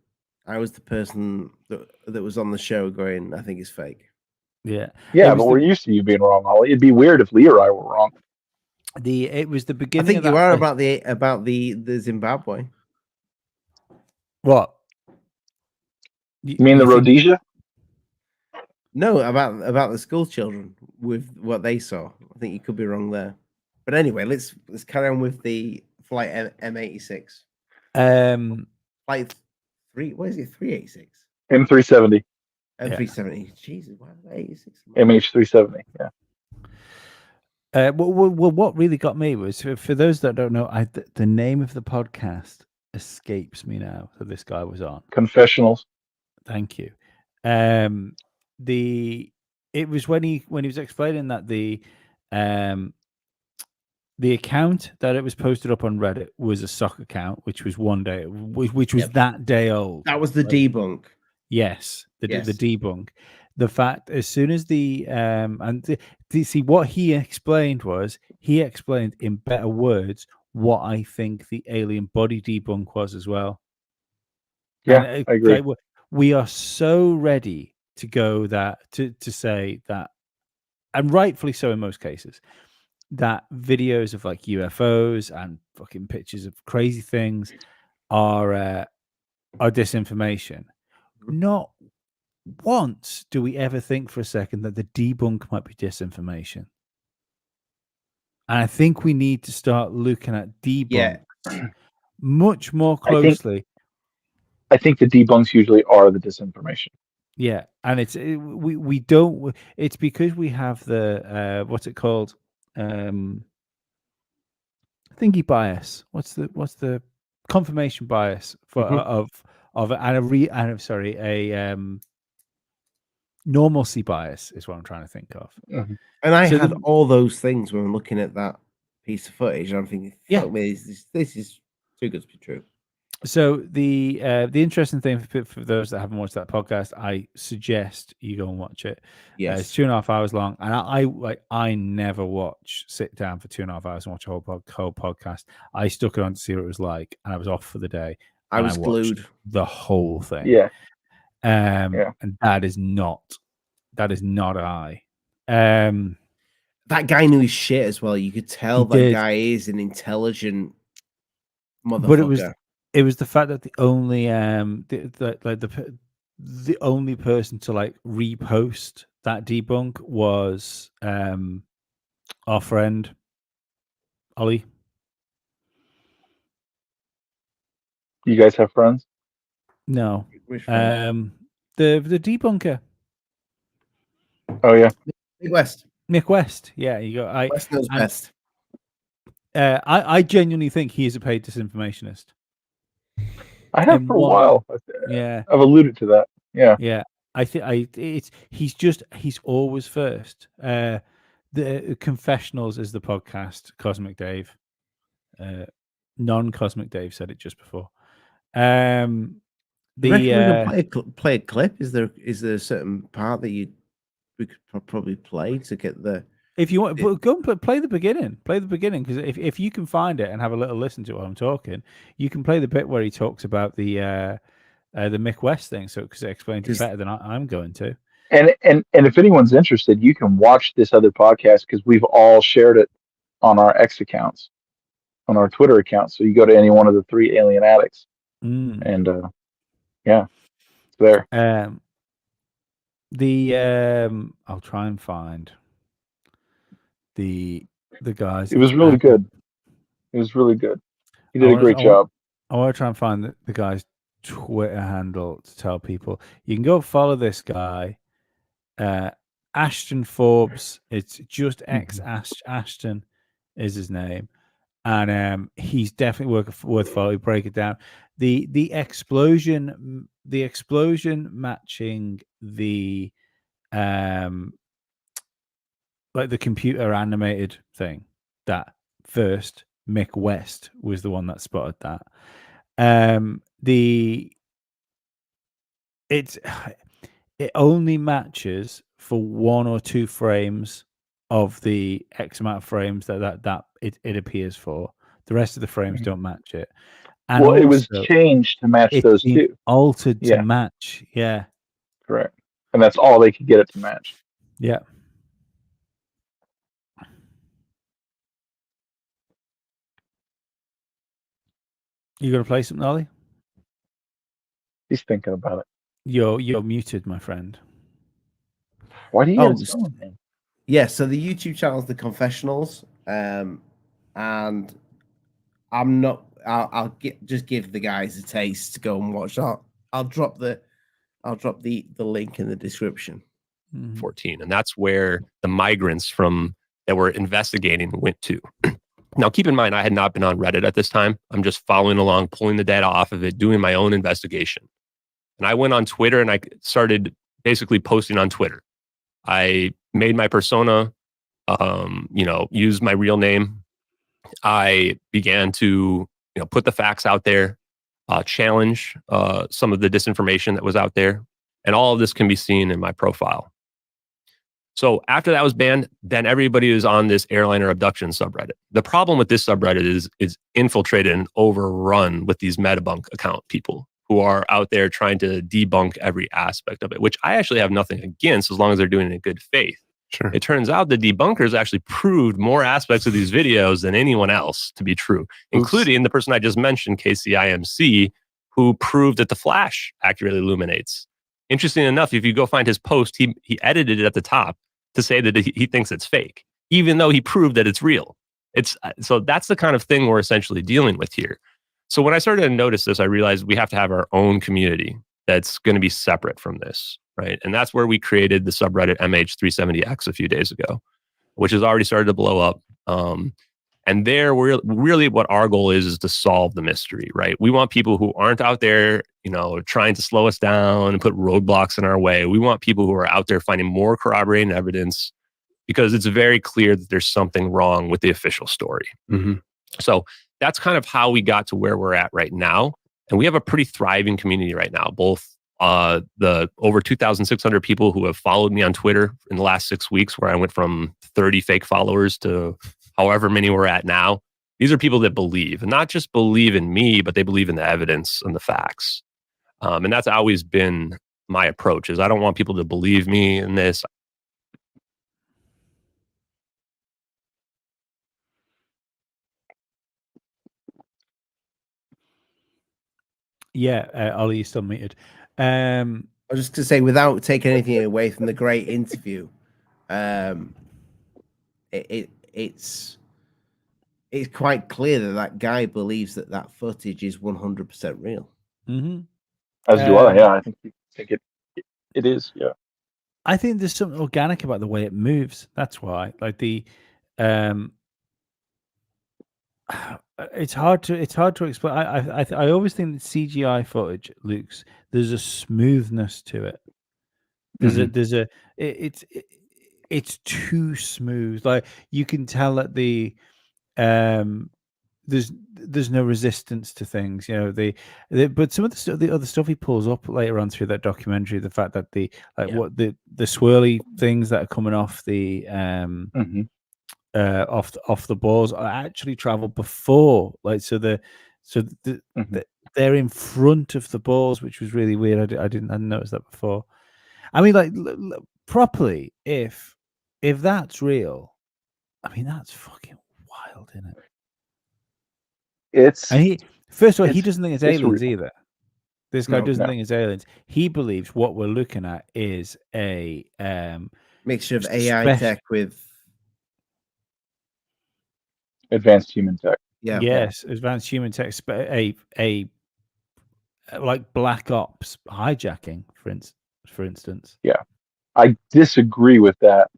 S7: I was the person that was on the show going, I think it's fake.
S5: Yeah.
S8: Yeah, but we're used to you being wrong, Ollie. It'd be weird if Lee or I were wrong.
S5: It was the beginning.
S7: I think you are about the Zimbabwe.
S5: What?
S8: You mean the Rhodesia?
S7: No, about the school children with what they saw. I think you could be wrong there. But anyway, let's carry on with the flight M86. Like what is it? 386
S8: M370,
S7: and
S5: Yeah.
S7: 370. Jesus, why 86?
S8: MH370. Yeah.
S5: What really got me was for those that don't know, the name of the podcast escapes me now that this guy was on.
S8: Confessionals.
S5: Thank you. It was when he was explaining that the account that it was posted up on Reddit was a sock account, which was which was
S7: Yep.
S5: that day old.
S7: That was the
S5: right?
S7: debunk.
S5: Yes, the
S7: Yes.
S5: debunk. The fact, as soon as see what he explained in better words what I think the alien body debunk was as well.
S8: Yeah,
S5: And
S8: I agree.
S5: we are so ready to go to say that, and rightfully so in most cases, that videos of like UFOs and fucking pictures of crazy things are disinformation. Not once do we ever think for a second that the debunk might be disinformation. And I think we need to start looking at debunks much more closely.
S8: I think the debunks usually are the disinformation.
S5: Yeah, and we don't. It's because we have the what's it called? Thingy bias. What's the confirmation bias for of a normalcy bias is what I'm trying to think of.
S8: Mm-hmm.
S7: And I had all those things when I'm looking at that piece of footage. And I'm thinking, fuck me, this is too good to be true.
S5: So the interesting thing for those that haven't watched that podcast, I suggest you go and watch it.
S7: Yes,
S5: it's 2.5 hours long, and I never sit down for 2.5 hours and watch a whole podcast. I stuck it on to see what it was like, and I was off for the day.
S7: I was glued
S5: the whole thing.
S8: Yeah.
S5: And that is not I.
S7: That guy knew his shit as well. You could tell that guy is an intelligent motherfucker.
S5: But it was the fact that the only the only person to like repost that debunk was our friend Ollie.
S8: You guys have friends?
S5: No.
S7: Which friend?
S5: The debunker.
S8: Oh yeah.
S5: Mick West. Yeah, you go.
S7: West knows best.
S5: I genuinely think he is a paid disinformationist.
S8: I have for a while.
S5: Yeah,
S8: I've alluded to that. Yeah,
S5: yeah. I think he's always first. The Confessionals is the podcast. Cosmic Dave, non-Cosmic Dave said it just before.
S7: We can play a clip. Is there a certain part that we could probably play to get the?
S5: If you want, go and play the beginning. Play the beginning, because if you can find it and have a little listen to it while I'm talking, you can play the bit where he talks about the Mick West thing. So because it explains it better than I'm going to.
S8: And if anyone's interested, you can watch this other podcast because we've all shared it on our X accounts, on our Twitter accounts. So you go to any one of the 3 alien addicts, and it's there.
S5: I'll try and find the guys.
S8: It was really good. It was really good. He did a great job.
S5: I want to try and find the guy's Twitter handle to tell people. You can go follow this guy, Ashton Forbes. It's just X Ashton is his name, and he's definitely worth following. Break it down. The explosion matching the like the computer animated thing. That first Mick West was the one that spotted that. It only matches for 1 or 2 frames of the X amount of frames that it appears for. The rest of the frames don't match it. And
S8: well, it was changed to match those 2.
S5: Altered to match. Yeah.
S8: Correct. And that's all they could get it to match.
S5: Yeah. You gonna play something, Ollie?
S8: He's thinking about it.
S5: You're muted, my friend.
S8: Why do you have someone?
S7: Yeah, so the YouTube channel is The Confessionals, and I'm not. just give the guys a taste to go and watch. I'll drop the link in the description.
S9: 14, and that's where the migrants that were investigating went to. Now, keep in mind, I had not been on Reddit at this time. I'm just following along, pulling the data off of it, doing my own investigation. And I went on Twitter and I started basically posting on Twitter. I made my persona, use my real name. I began to, put the facts out there, challenge some of the disinformation that was out there. And all of this can be seen in my profile. So after that was banned, then everybody is on this airliner abduction subreddit. The problem with this subreddit is infiltrated and overrun with these metabunk account people who are out there trying to debunk every aspect of it, which I actually have nothing against as long as they're doing it in good faith.
S10: Sure.
S9: It turns out the debunkers actually proved more aspects of these videos than anyone else to be true, including the person I just mentioned, KCIMC, who proved that the flash accurately illuminates. Interesting enough, if you go find his post, he edited it at the top to say that he thinks it's fake, even though he proved that it's real. So that's the kind of thing we're essentially dealing with here. So when I started to notice this, I realized we have to have our own community that's going to be separate from this, right? And that's where we created the subreddit MH370X a few days ago, which has already started to blow up. And there, we're really what our goal is to solve the mystery, right? We want people who aren't out there, trying to slow us down and put roadblocks in our way. We want people who are out there finding more corroborating evidence because it's very clear that there's something wrong with the official story.
S10: Mm-hmm.
S9: So that's kind of how we got to where we're at right now. And we have a pretty thriving community right now, both the over 2,600 people who have followed me on Twitter in the last 6 weeks, where I went from 30 fake followers to however many we're at now. These are people that believe, and not just believe in me, but they believe in the evidence and the facts. And that's always been my approach, is I don't want people to believe me in this.
S5: Yeah, Ollie, you're still muted.
S7: I was just to say, without taking anything away from the great interview, it's quite clear that guy believes that footage is 100% real.
S5: Mm-hmm.
S8: As do I. Yeah, I think it is. Yeah.
S5: I think there's something organic about the way it moves. That's why, like it's hard to explain. I always think that CGI footage, Luke's, there's a smoothness to it. It's too smooth. Like you can tell that there's no resistance to things, but some of the other stuff he pulls up later on through that documentary, the fact that the swirly things that are coming off the off the balls actually travel before, like they're in front of the balls, which was really weird. I didn't notice that before. I mean, like properly, if that's real, I mean that's fucking wild, isn't it? And first of all, he doesn't think it's aliens either. This guy doesn't think it's aliens. He believes what we're looking at is a
S7: mixture of AI tech with
S8: advanced human tech.
S7: Yeah.
S5: Yes, advanced human tech. A like Black Ops hijacking, for instance.
S8: Yeah, I disagree with that.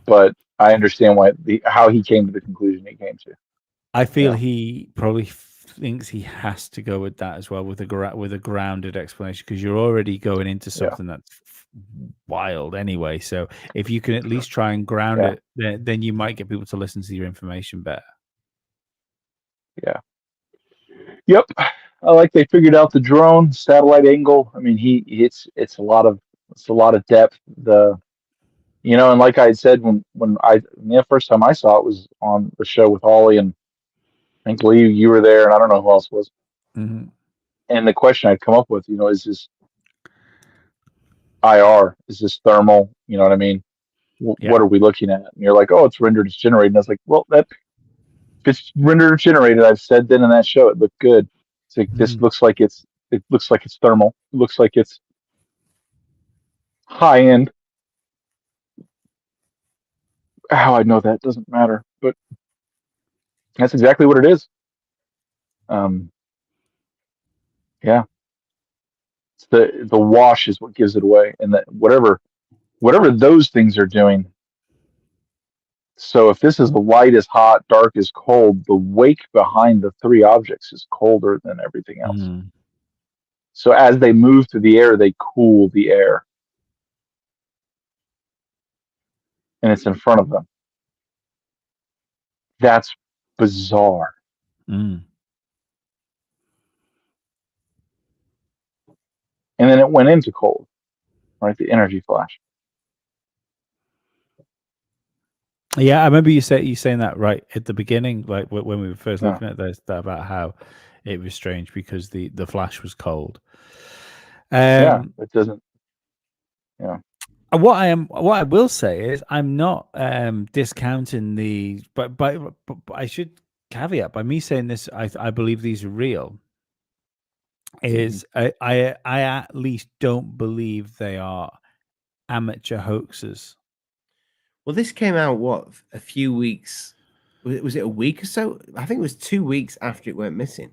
S8: But I understand how he came to the conclusion he came to.
S5: I feel he probably thinks he has to go with that as well, with a grounded explanation, because you're already going into something that's wild anyway. So if you can at least try and ground it, then you might get people to listen to your information better.
S8: Yeah. Yep. I like they figured out the drone satellite angle. I mean, it's a lot of depth. And like I had said, when the first time I saw it was on the show with Ollie, and I think Lee, you were there, and I don't know who else was.
S5: Mm-hmm.
S8: And the question I'd come up with, is this IR? Is this thermal? You know what I mean? What are we looking at? And you're like, oh, it's rendered, it's generated. And I was like, well, if it's rendered or generated, I've said then in that show, it looked good. It's like, this looks like it looks like it's thermal. It looks like it's high end. How I know that doesn't matter, but That's exactly what it is. Yeah, it's the wash is what gives it away, and that whatever those things are doing. So if this is the light is hot, dark is cold, the wake behind the three objects is colder than everything else.
S5: Mm.
S8: So as they move through the air, they cool the air, and it's in front of them. That's bizarre.
S5: Mm.
S8: And then it went into cold, right? The energy flash.
S5: Yeah, I remember you saying that right at the beginning, like when we were first
S8: Yeah.
S5: looking at this, about how it was strange because the flash was cold.
S8: Yeah, it doesn't. Yeah.
S5: What I will say is I'm not discounting the, but I should caveat by me saying this. I believe these are real. Is I at least don't believe they are amateur hoaxes.
S7: Well, this came out what, a few weeks? Was it a week or so? I think it was 2 weeks after it went missing.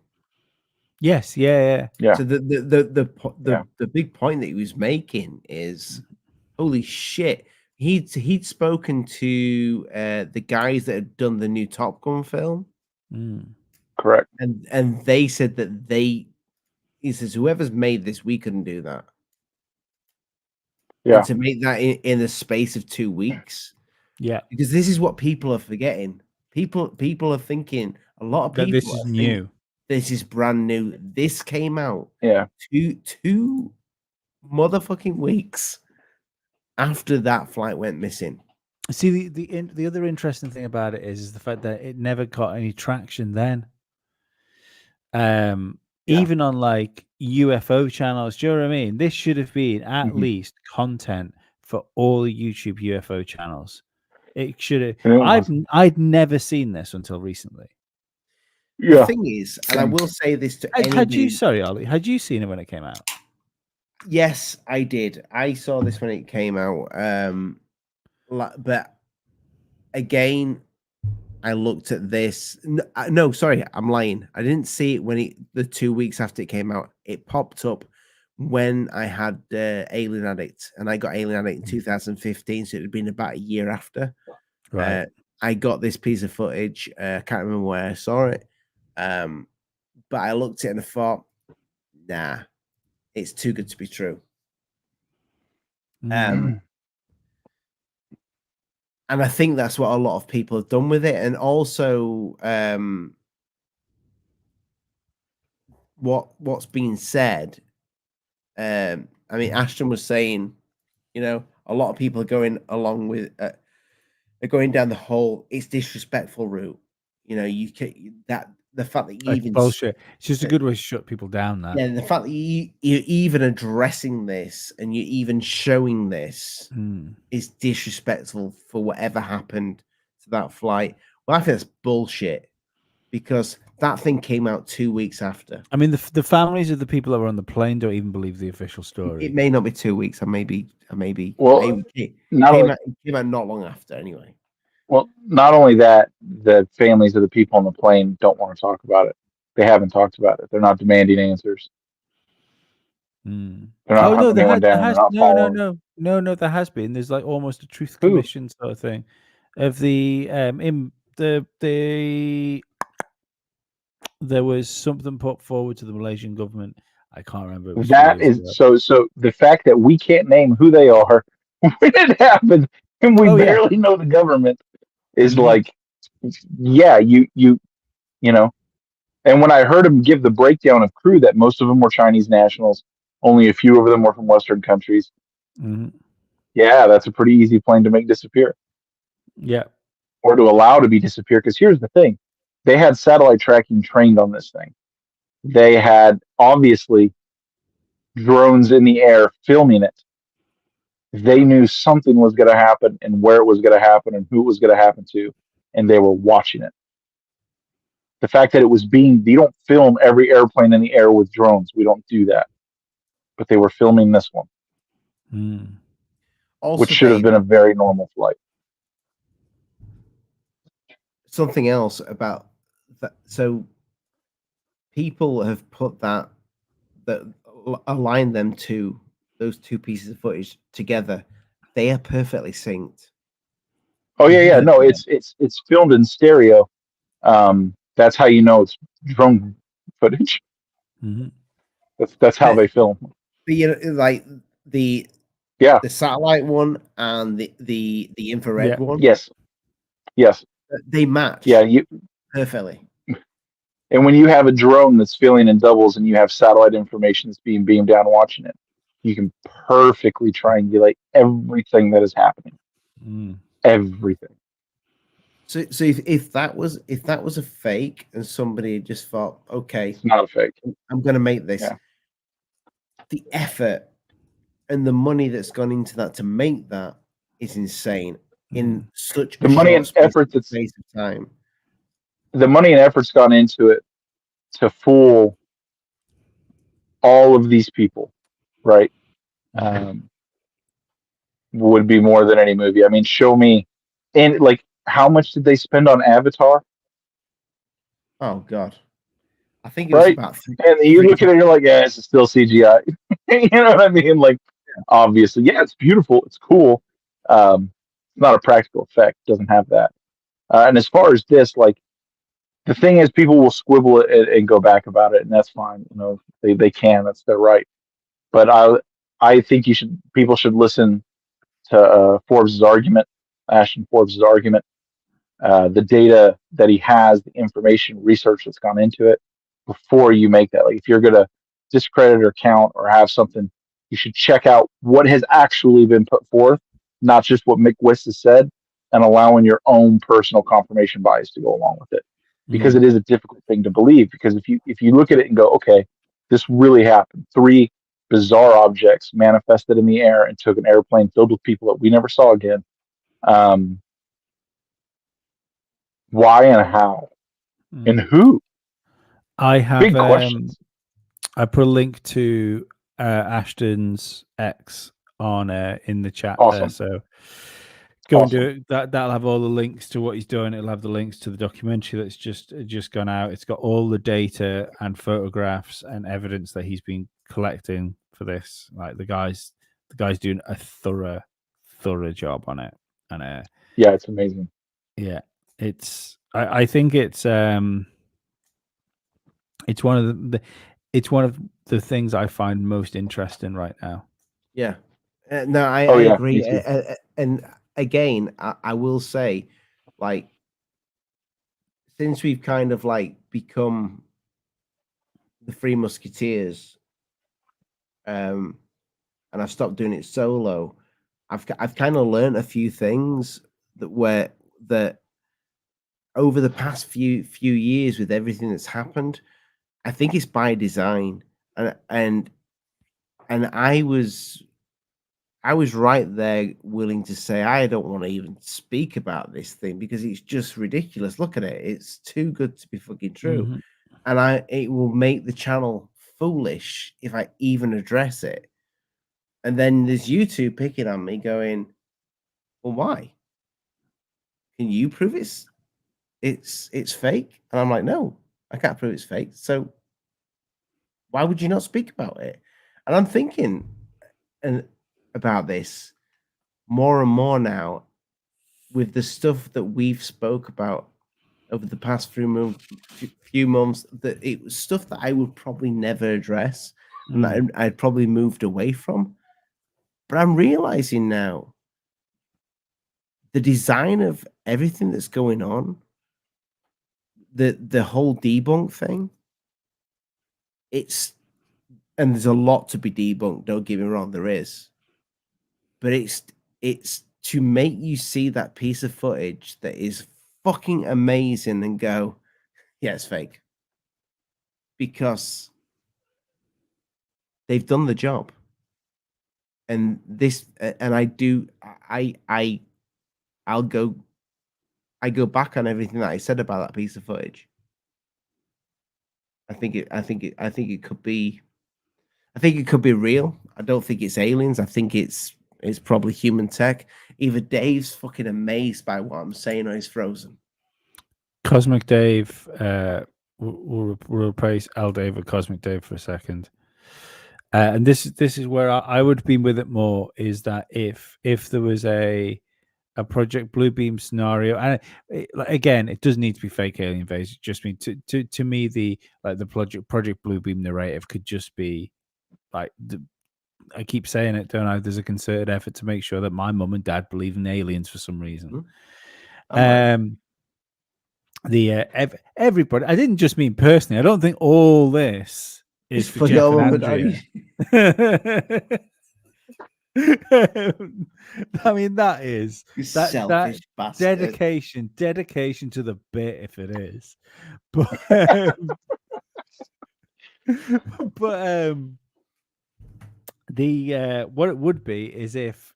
S5: Yes, yeah.
S8: Yeah.
S7: So the
S8: Yeah.
S7: big point that he was making is, holy shit, he'd spoken to the guys that had done the new Top Gun film,
S5: Mm.
S8: Correct.
S7: and they said that he says whoever's made this, we couldn't do that.
S8: Yeah.
S7: And to make that in the space of 2 weeks,
S5: Yeah,
S7: because this is what people are forgetting. People are thinking, a lot of
S5: that
S7: people
S5: this is
S7: think
S5: new.
S7: this is brand new. This came out
S8: Yeah.
S7: two motherfucking weeks after that flight went missing.
S5: See, the other interesting thing about it is the fact that it never got any traction then. Even on like UFO channels, do you know what I mean? This should have been at least content for all YouTube UFO channels. It should have.
S8: And it wasn't.
S5: I'd never seen this until recently.
S7: The
S8: Yeah.
S7: thing is, and I will say this to
S5: Had
S7: anybody.
S5: you, sorry, Ollie, had you seen it when it came out?
S7: Yes, I did. I saw this when it came out. But again, I looked at this. No, sorry, I'm lying. I didn't see it when the 2 weeks after it came out. It popped up when I had Alien Addict, and I got Alien Addict in 2015, so it had been about a year after.
S5: Right.
S7: I got this piece of footage. I can't remember where I saw it, but I looked at it and I thought, nah, it's too good to be true. And I think that's what a lot of people have done with it. And also, what's being said, I mean, Ashton was saying, a lot of people are going along with, are going down the whole it's disrespectful route. You can the fact that you
S5: Like
S7: even
S5: bullshit. It's just a good way to shut people down. That.
S7: Yeah, the fact that you're even addressing this and you're even showing this is disrespectful for whatever happened to that flight. Well, I think that's bullshit because that thing came out 2 weeks after.
S5: I mean, the families of the people that were on the plane don't even believe the official story.
S7: It may not be 2 weeks. I maybe.
S8: Well,
S7: it
S8: not
S7: came
S8: only,
S7: out not long after, anyway.
S8: well, not only that, the families of the people on the plane don't want to talk about it. They haven't talked about it. They're not demanding answers. They're not hunting anyone down. They're not following.
S5: No. There has been. There's like almost a truth commission sort of thing of there was something put forward to the Malaysian government. I can't remember.
S8: That is so the fact that we can't name who they are when it happens and we barely know the government is like, yeah, you know. And when I heard him give the breakdown of crew, that most of them were Chinese nationals, only a few of them were from Western countries. Yeah, that's a pretty easy plane to make disappear.
S5: Yeah.
S8: Or to allow to be disappear. Because here's the thing. They had satellite tracking trained on this thing. They had, obviously, drones in the air filming it. They knew something was going to happen and where it was going to happen and who it was going to happen to. And they were watching it. The fact that it was you don't film every airplane in the air with drones. We don't do that. But they were filming this one. Also, which should have been a very normal flight.
S7: Something else about so people have put that align them to those two pieces of footage together. They are perfectly synced.
S8: Oh yeah. No, it's filmed in stereo. That's how you know it's drone footage.
S5: Mhm.
S8: That's how they film.
S7: But you know, like the
S8: Yeah.
S7: satellite one and the infrared
S5: Yeah.
S7: one,
S8: Yes.
S7: they match
S8: Yeah.
S7: perfectly.
S8: And when you have a drone that's filling in doubles and you have satellite information that's being beamed down watching it, you can perfectly triangulate everything that is happening.
S5: Mm.
S8: Everything.
S7: So if that was a fake and somebody just thought, okay,
S8: It's not a fake.
S7: I'm going to make this,
S8: Yeah.
S7: the effort and the money that's gone into that to make that is insane in such
S8: The
S7: a
S8: money
S7: short
S8: and
S7: space
S8: effort that's
S7: of time.
S8: the money and effort's gone into it to fool all of these people, right? Would be more than any movie. I mean, show me, and like, how much did they spend on Avatar,
S7: Oh God, I think it was
S8: right?
S7: about
S8: And you look at it, you're like, yeah, it's still CGI. You know what I mean? Like, obviously, yeah, it's beautiful, it's cool. It's not a practical effect. It doesn't have that. And as far as this, like, the thing is, people will squibble it and go back about it, and that's fine. You know, they can. That's their right. But I think people should listen to Forbes' argument, Ashton Forbes' argument, the data that he has, the information, research that's gone into it before you make that. Like, if you're going to discredit or count or have something, you should check out what has actually been put forth, not just what Mick Wiss has said, and allowing your own personal confirmation bias to go along with it. Because it is a difficult thing to believe. Because if you look at it and go, okay, this really happened. 3 bizarre objects manifested in the air and took an airplane filled with people that we never saw again. Why and how and who?
S5: I have
S8: Big questions.
S5: I put a link to Ashton's X on in the chat
S8: Awesome.
S5: there, so go and do it. That'll have all the links to what he's doing. It'll have the links to the documentary that's just gone out. It's got all the data and photographs and evidence that he's been collecting for this. Like the guy's doing a thorough job on it, and
S8: yeah, it's amazing.
S5: Yeah, I think it's one of the things I find most interesting right now.
S7: Yeah, no, I agree. And again, I will say, like, since we've kind of like become the Three Musketeers, and I've stopped doing it solo, I've kind of learned a few things that over the past few years with everything that's happened. I think it's by design, and I was right there willing to say I don't want to even speak about this thing because it's just ridiculous. Look at it. It's too good to be fucking true. And it will make the channel foolish if I even address it. And then there's you two picking on me going, well, why? Can you prove it's fake? And I'm like, no, I can't prove it's fake. So why would you not speak about it? And I'm thinking about this more and more now with the stuff that we've spoke about over the past few months, that it was stuff that I would probably never address and that I'd probably moved away from. But I'm realizing now the design of everything that's going on, the whole debunk thing, and there's a lot to be debunked, don't get me wrong, there is. But it's to make you see that piece of footage that is fucking amazing and go, yeah, it's fake. Because they've done the job. And I go back on everything that I said about that piece of footage. I think it could be real. I don't think it's aliens. I think it's probably human tech. Either Dave's fucking amazed by what I'm saying or he's frozen.
S5: Cosmic Dave. We'll replace L Dave with Cosmic Dave for a second. And this is where I would be with it more, is that if there was a Project Bluebeam scenario, and again, it doesn't need to be fake alien invasion. Just mean to me, the Project Bluebeam narrative could just be like I keep saying it, don't I? There's a concerted effort to make sure that my mum and dad believe in aliens for some reason. Everybody. I didn't just mean personally. I don't think all this is for Jeff
S7: your
S5: and
S7: mum and
S5: Andrea. I mean, that is
S7: selfish bastard.
S5: dedication to the bit, if it is. But what it would be is if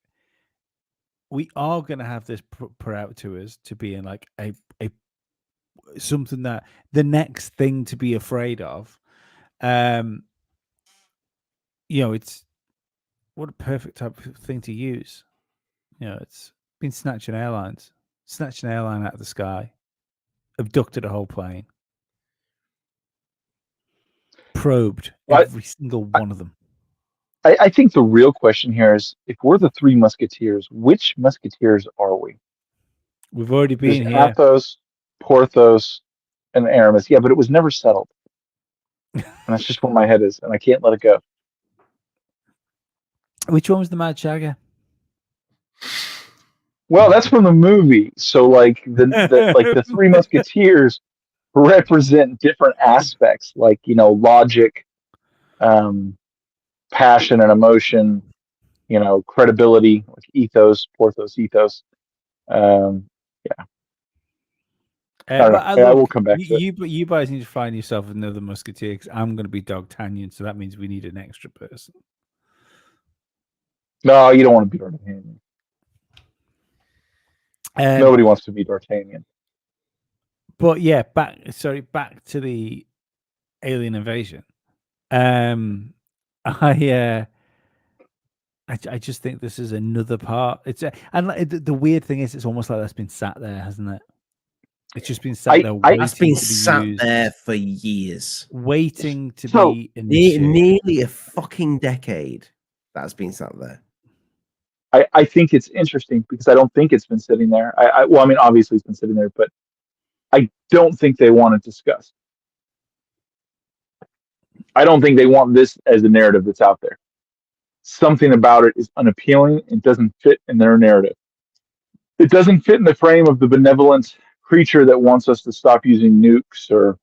S5: we are going to have this put out to us to be in like a something that the next thing to be afraid of. It's what a perfect type of thing to use. It's been snatching an airline out of the sky, abducted a whole plane, probed every single one of them.
S8: I think the real question here is, if we're the three musketeers, which musketeers are we?
S5: We've already been here.
S8: Athos, Porthos, and Aramis. Yeah, but it was never settled. And that's just where my head is, and I can't let it go.
S5: Which one was the Mad Shagger?
S8: Well, that's from the movie. So, like the three musketeers represent different aspects, like logic, passion and emotion, credibility, like ethos, Porthos ethos. Yeah. I will come back to it.
S5: You guys need to find yourself another musketeer, because I'm going to be D'Artagnan, so that means we need an extra person.
S8: No, you don't want to be D'Artagnan. Nobody wants to be D'Artagnan.
S5: But yeah, back to the alien invasion. I just think this is another part. The weird thing is, it's almost like that's been sat there, hasn't it? It's just been sat there.
S7: It's been sat there for years,
S5: waiting to be
S7: nearly a fucking decade. That's been sat there.
S8: I think it's interesting because I don't think it's been sitting there. Well, I mean, obviously it's been sitting there, but I don't think they want it discussed. I don't think they want this as a narrative that's out there. Something about it is unappealing. It doesn't fit in their narrative. It doesn't fit in the frame of the benevolent creature that wants us to stop using nukes or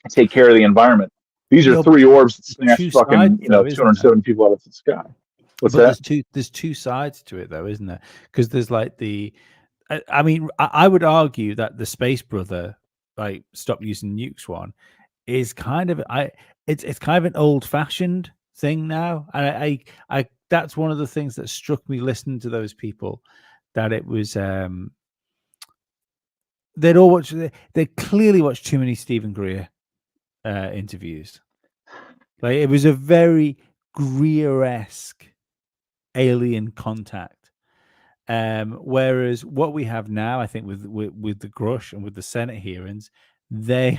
S8: take care of the environment. These are three orbs that smash fucking 270 people out of the sky. What's that?
S5: There's two sides to it, though, isn't there? Because there's like I would argue that the Space Brother, like, stop using nukes one, is kind of it's kind of an old-fashioned thing now. And I that's one of the things that struck me listening to those people, that it was they clearly watched too many Stephen Greer interviews. Like, it was a very Greer-esque alien contact, whereas what we have now, I think, with the Grush and with the Senate hearings, they're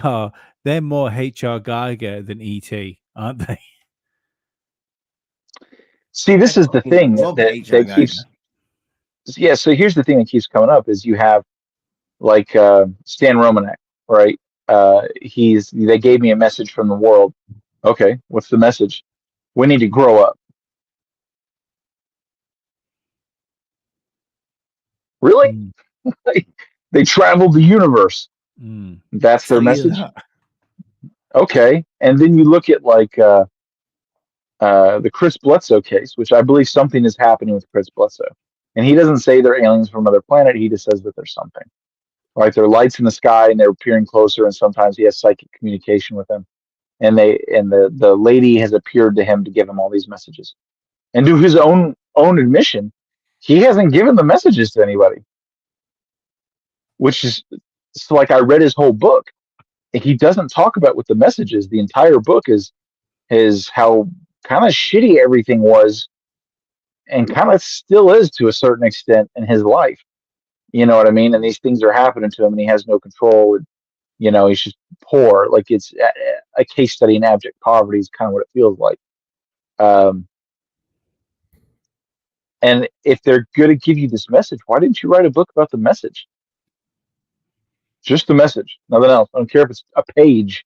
S5: more H.R. Geiger than E.T., aren't they?
S8: See, this is the thing that keeps. Yeah, so here's the thing that keeps coming up is you have like Stan Romanek, right? They gave me a message from the world. Okay, what's the message? We need to grow up. Really? They traveled the universe. That's their message. Okay, and then you look at like the Chris Bledsoe case, which I believe something is happening with Chris Bledsoe, and he doesn't say they're aliens from another planet. He just says that there's something. Like, there are lights in the sky, and they're appearing closer, and sometimes he has psychic communication with them, and the lady has appeared to him to give him all these messages, and to his own admission, he hasn't given the messages to anybody. Which is, so like, I read his whole book, and he doesn't talk about what the message is. The entire book is how kind of shitty everything was, and kind of still is to a certain extent in his life. You know what I mean? And these things are happening to him, and he has no control. And, you know, he's just poor. Like it's a case study in abject poverty is kind of what it feels like. Um, and if they're going to give you this message, why didn't you write a book about the message? Just the message, nothing else. I don't care if it's a page,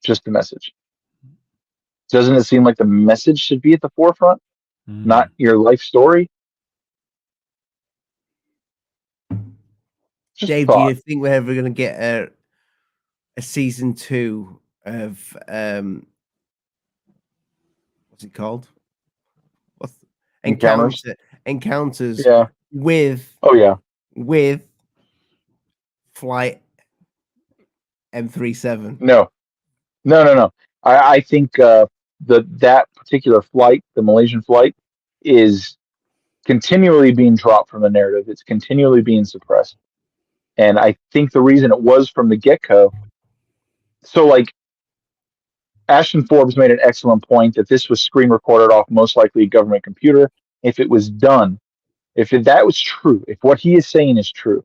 S8: just the message. Doesn't it seem like the message should be at the forefront, not your life story? Just
S7: Dave,
S8: thought.
S7: do you think we're ever going to get a season 2 of what's it called? What's Encounters
S8: Yeah.
S7: with
S8: Oh yeah.
S7: with Flight M37?
S8: No. I think that particular flight, the Malaysian flight, is continually being dropped from the narrative. It's continually being suppressed. And I think the reason it was from the get-go, so like Ashton Forbes made an excellent point that this was screen recorded off most likely a government computer. If it was done, if that was true, if what he is saying is true,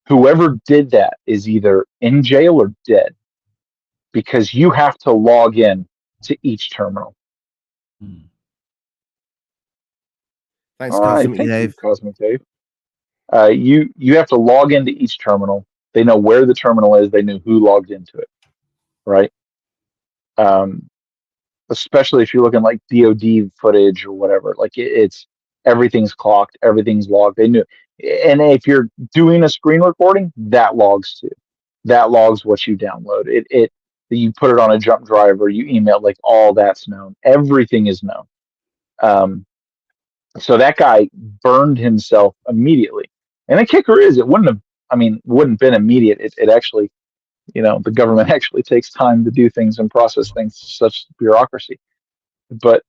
S8: whoever did that is either in jail or dead, because you have to log in to each terminal.
S7: Thanks, Cosmic
S8: Thank
S7: Dave.
S8: you, Cosmic Dave. You have to log into each terminal. They know where the terminal is. They know who logged into it, right? Especially if you're looking like DoD footage or whatever. Like it's everything's clocked, everything's logged. They knew. And if you're doing a screen recording, that logs too. That logs what you download. It you put it on a jump drive or you email, like all that's known. Everything is known. So that guy burned himself immediately. And the kicker is, it wouldn't been immediate. It actually, you know, the government actually takes time to do things and process things, such bureaucracy. But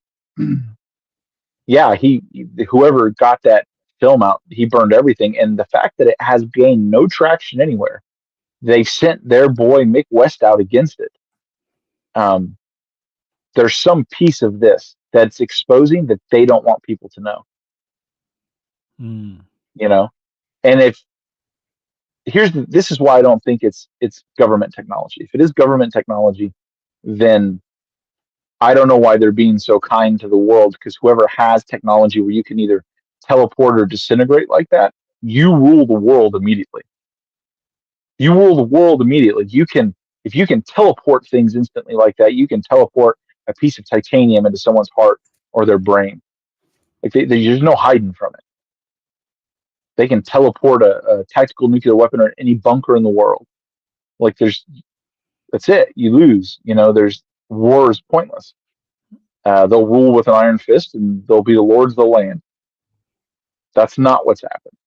S8: yeah, whoever got that film out, he burned everything. And the fact that it has gained no traction anywhere, they sent their boy Mick West out against it. There's some piece of this that's exposing that they don't want people to know. You know, and this is why I don't think it's government technology. If it is government technology, then I don't know why they're being so kind to the world, because whoever has technology where you can either teleport or disintegrate like that, you rule the world immediately. You rule the world immediately. If you can teleport things instantly like that, you can teleport a piece of titanium into someone's heart or their brain. Like there's no hiding from it. They can teleport a tactical nuclear weapon or any bunker in the world. Like that's it. You lose. You know, war is pointless. They'll rule with an iron fist and they'll be the lords of the land. That's not what's happened.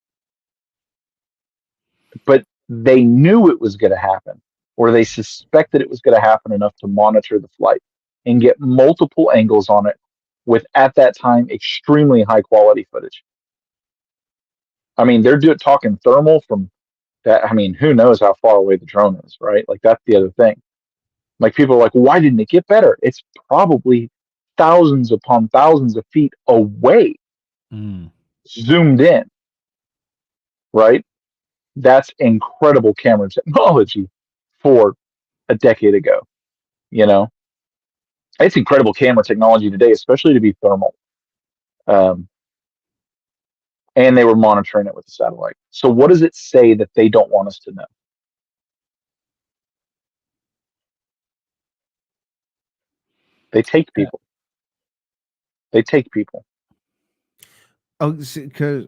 S8: But they knew it was going to happen, or they suspected it was going to happen enough to monitor the flight and get multiple angles on it with, at that time, extremely high quality footage. I mean, they're talking thermal from that. I mean, who knows how far away the drone is, right? Like, that's the other thing. Like, people are like, why didn't it get better? It's probably thousands upon thousands of feet away, zoomed in, right? That's incredible camera technology for a decade ago. You know, it's incredible camera technology today, especially to be thermal. And they were monitoring it with the satellite. So what does it say that they don't want us to know? They take people. They take people.
S7: Oh, because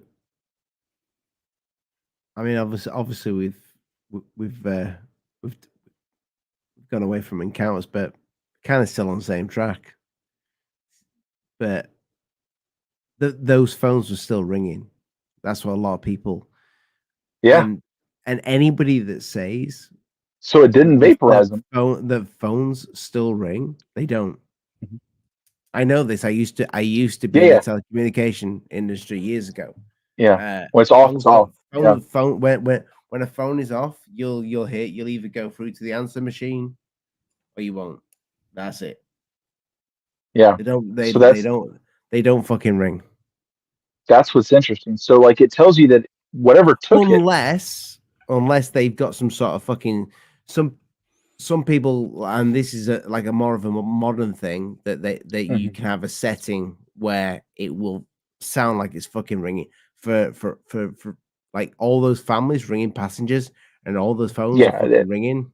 S7: I mean, obviously, we've gone away from encounters, but kind of still on the same track. But those phones were still ringing. That's what a lot of people.
S8: Yeah.
S7: And anybody that says
S8: so, it didn't vaporize them.
S7: The phones still ring. They don't. Mm-hmm. I know this. I used to be in the telecommunication industry years ago.
S8: Yeah. When it's off, it's off.
S7: Phone when a phone is off, you'll either go through to the answer machine or you won't. That's it.
S8: Yeah.
S7: They don't fucking ring.
S8: That's what's interesting. So, like, it tells you that whatever took it.
S7: Unless they've got some sort of fucking some people, and this is like a more of a modern thing that you can have a setting where it will sound like it's fucking ringing for like all those families ringing passengers and all those phones are fucking ringing.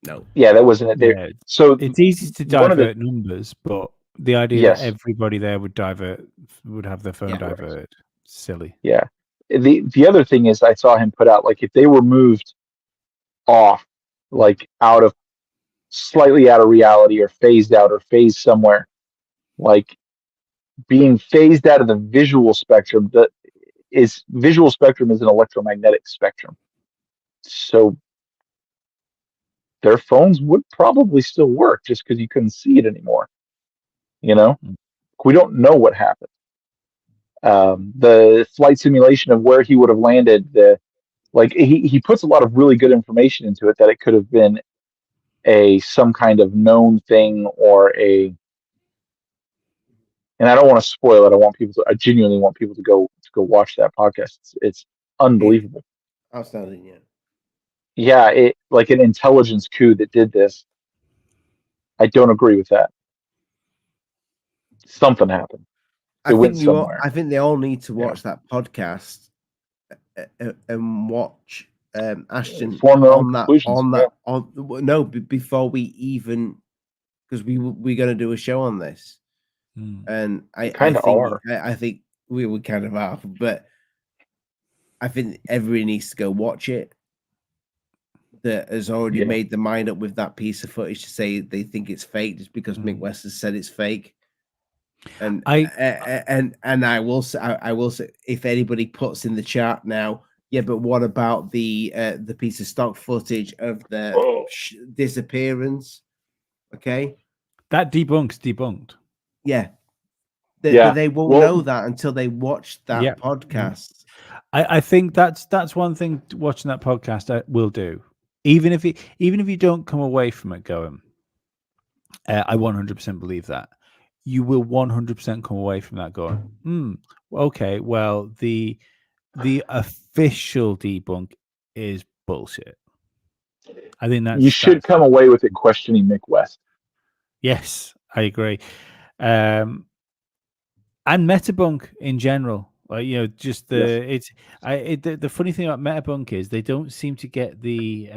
S7: No,
S8: that wasn't it there.
S5: Yeah.
S8: So
S5: It's easy to divert numbers, but the idea
S8: Yes.
S5: that everybody there would have their phone diverted, silly.
S8: Yeah. The other thing is I saw him put out, like, if they were moved off, like slightly out of reality or phased out or phased somewhere, like being phased out of the visual spectrum, visual spectrum is an electromagnetic spectrum. So their phones would probably still work just because you couldn't see it anymore. You know, we don't know what happened. The flight simulation of where he would have landed, he puts a lot of really good information into it, that it could have been some kind of known thing and I don't want to spoil it. I genuinely want people to go watch that podcast. It's unbelievable.
S7: Outstanding, yeah.
S8: Yeah, it like an intelligence coup that did this. I don't agree with that. Something happened. It went somewhere.
S7: I think they all need to watch that podcast and watch Ashton before we even, because we're going to do a show on this, and I think we would kind of are, but I think everybody needs to go watch it. That has already made the mind up with that piece of footage to say they think it's fake just because Mick West has said it's fake. And I will say, if anybody puts in the chat now, but what about the piece of stock footage of the disappearance? Okay,
S5: that debunked.
S7: Yeah, they won't know that until they watch that podcast.
S5: I think that's one thing watching that podcast will do. Even if you don't come away from it going, I 100% believe that. You will 100% come away from that going, okay, well, the official debunk is bullshit. I think
S8: you should come away with it questioning Mick West.
S5: Yes, I agree. And Metabunk in general. Just the funny thing about Metabunk is they don't seem to get the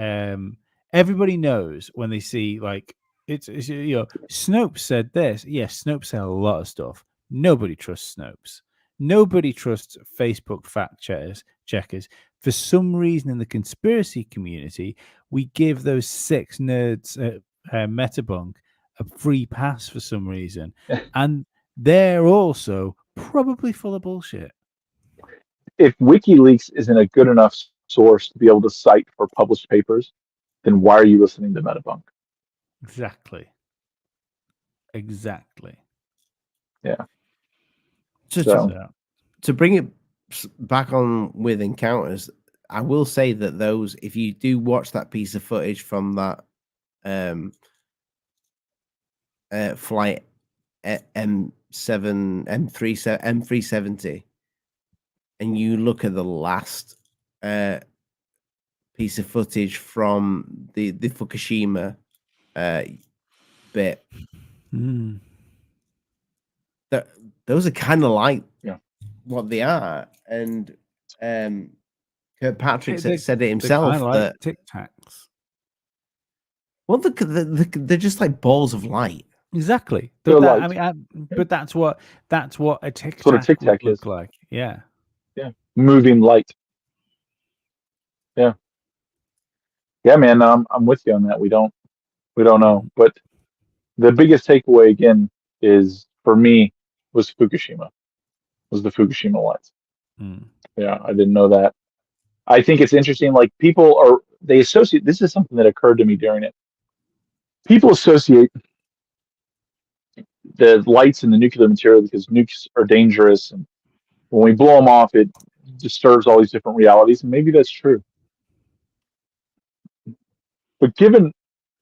S5: everybody knows when they see like it's Snopes said this. Yes, Snopes said a lot of stuff. Nobody trusts Snopes. Nobody trusts Facebook fact checkers. For some reason in the conspiracy community, we give those 6 nerds at Metabunk a free pass for some reason. And they're also probably full of bullshit.
S8: If WikiLeaks isn't a good enough source to be able to cite for published papers, then why are you listening to Metabunk?
S5: Exactly.
S8: Yeah.
S7: To bring it back on with encounters, I will say that those, if you do watch that piece of footage from that flight M370, and you look at the last piece of footage from the Fukushima bit, those are kind of like what they are, and Kirkpatrick said it himself,
S5: kind of like Tic Tacs.
S7: Well, they're just like balls of light.
S5: Exactly. But that's what a Tic Tac would look like. Yeah.
S8: Yeah. Moving light. Yeah. Yeah, man. I'm with you on that. We don't know, but the biggest takeaway again is for me was Fukushima. Was the Fukushima lights. Yeah, I didn't know that. I think it's interesting. Like they associate. This is something that occurred to me during it. People associate the lights and the nuclear material because nukes are dangerous, and when we blow them off, it disturbs all these different realities, and maybe that's true. But given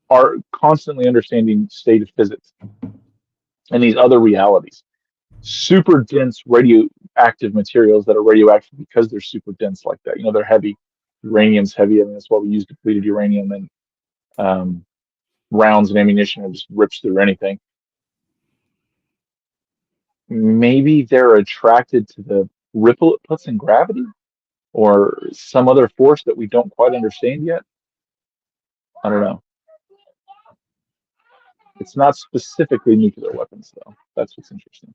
S8: our constantly understanding state of physics and these other realities, super dense active materials that are radioactive because they're super dense like that. You know, they're heavy. Uranium's heavy. I mean, that's why we use depleted uranium, and rounds and ammunition and just rips through anything. Maybe they're attracted to the ripple it puts in gravity, or some other force that we don't quite understand yet. I don't know. It's not specifically nuclear weapons, though. That's what's interesting.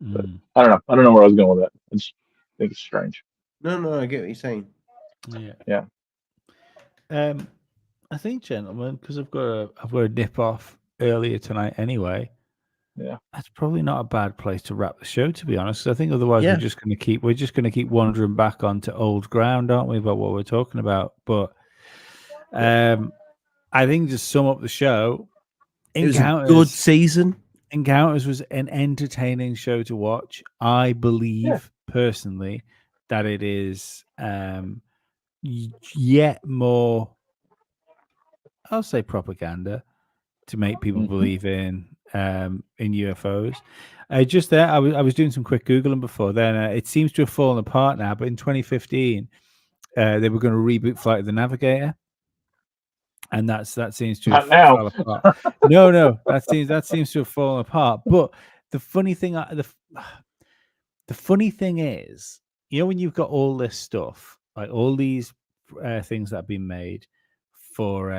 S8: But I don't know. I don't know where I was going with that. I just think it's strange.
S7: No, I get what you're saying.
S5: Yeah. I think, gentlemen, because I've got to nip off earlier tonight anyway.
S8: Yeah,
S5: that's probably not a bad place to wrap the show, to be honest. I think otherwise we're just going to keep wandering back onto old ground, aren't we, about what we're talking about? But I think to sum up the show,
S7: it was a good season.
S5: Encounters was an entertaining show to watch. I believe personally that it is yet more, I'll say, propaganda to make people believe in UFOs. Just there, I was doing some quick Googling before then. It seems to have fallen apart now, but in 2015, they were going to reboot Flight of the Navigator, and that seems to have fallen apart. No, that seems to have fallen apart. But the funny thing, the funny thing is, you know, when you've got all this stuff, like all these things that have been made for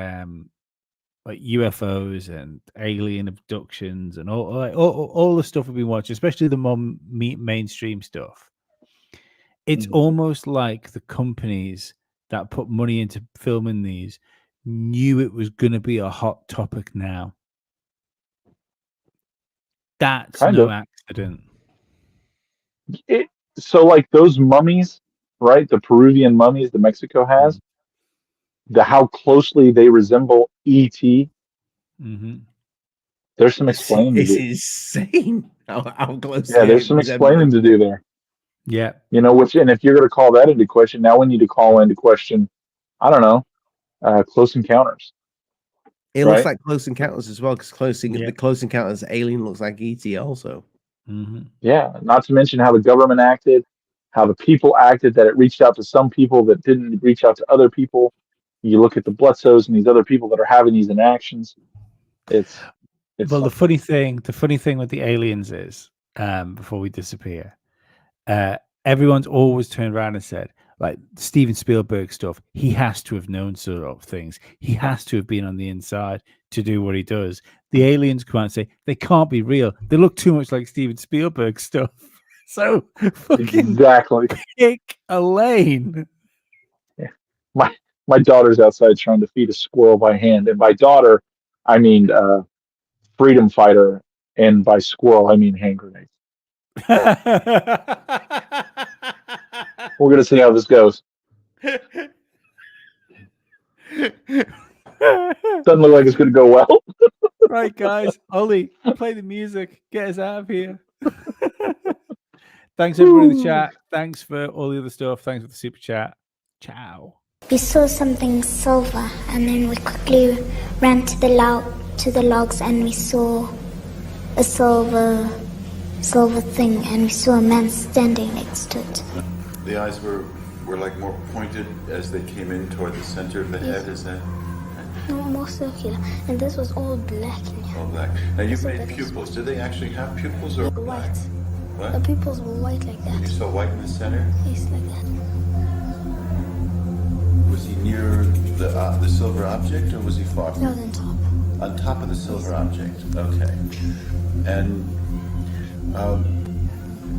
S5: like UFOs and alien abductions and all the stuff we've been watching, especially the more mainstream stuff. It's almost like the companies that put money into filming these knew it was going to be a hot topic now. That's no accident.
S8: So like those mummies, right? The Peruvian mummies that Mexico has, how closely they resemble ET. There's some explaining to do.
S7: It's insane how close.
S8: Yeah, there's some explaining to do there.
S5: Yeah.
S8: You know, and if you're going to call that into question, now we need to call into question, I don't know, Close Encounters.
S7: It looks like Close Encounters as well, because the Close Encounters alien looks like ET also.
S8: Yeah, not to mention how the government acted, how the people acted, that it reached out to some people that didn't reach out to other people. You look at the Bledsoes and these other people that are having these interactions. It's
S5: well, the funny thing with the aliens is, before we disappear, everyone's always turned around and said, like Steven Spielberg stuff, he has to have known sort of things. He has to have been on the inside to do what he does. The aliens come out and say they can't be real. They look too much like Steven Spielberg stuff. So fucking pick a lane.
S8: Yeah. My daughter's outside trying to feed a squirrel by hand, and by daughter, I mean freedom fighter, and by squirrel, I mean hand grenades. We're gonna see how this goes. Doesn't look like it's gonna go well.
S5: Right, guys. Ollie, play the music. Get us out of here. Thanks everybody in the chat. Thanks for all the other stuff. Thanks for the super chat. Ciao.
S1: We saw something silver, and then we quickly ran to the logs, and we saw a silver thing, and we saw a man standing next to it.
S2: The eyes were like more pointed as they came in toward the center of the head, is that?
S1: No, more circular, and this was all black.
S2: All black. Now you made pupils. Did they actually have pupils or
S1: white?
S2: What?
S1: The pupils were white like that.
S2: You saw white in the center?
S1: Yes, like that.
S2: Was he near the silver object, or was he far from?
S1: No, on top.
S2: On top of the silver object. Okay. And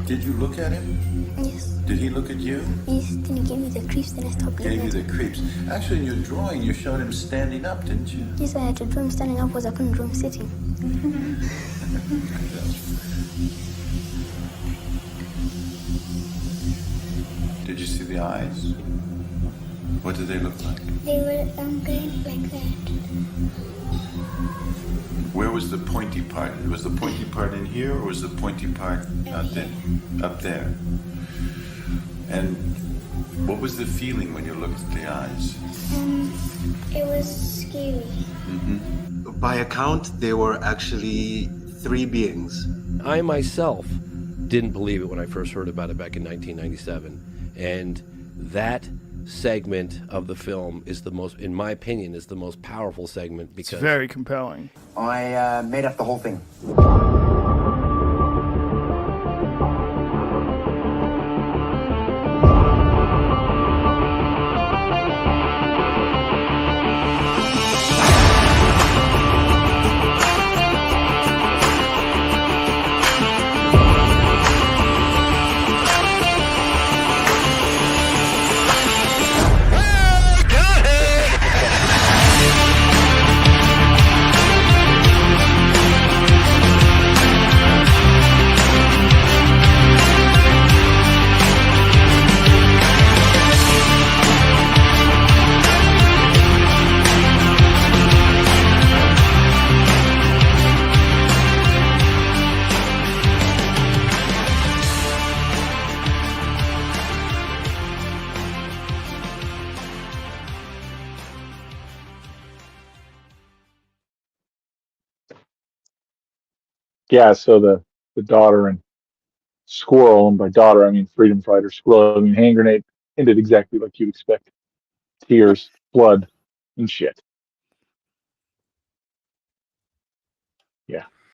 S2: did you look at him?
S1: Yes.
S2: Did he look at you?
S1: Yes. Then he gave me the creeps. Then I stopped looking.
S2: Gave you the creeps. Actually, in your drawing, you showed him standing up, didn't you?
S1: Yes, I had to draw him standing up because I couldn't draw him sitting.
S2: Did you see the eyes? What did they look like?
S1: They were going like that.
S2: Where was the pointy part? Was the pointy part in here, or was the pointy part up there? And what was the feeling when you looked at the eyes?
S1: It was scary.
S3: By account, there were actually 3 beings.
S4: I myself didn't believe it when I first heard about it back in 1997. And that segment of the film is the most, in my opinion, is the most powerful segment because
S10: It's very compelling.
S6: I made up the whole thing.
S8: Yeah, so the daughter and squirrel, and by daughter I mean freedom fighter, squirrel, I mean hand grenade, ended exactly like you'd expect. Tears, blood, and shit. Yeah.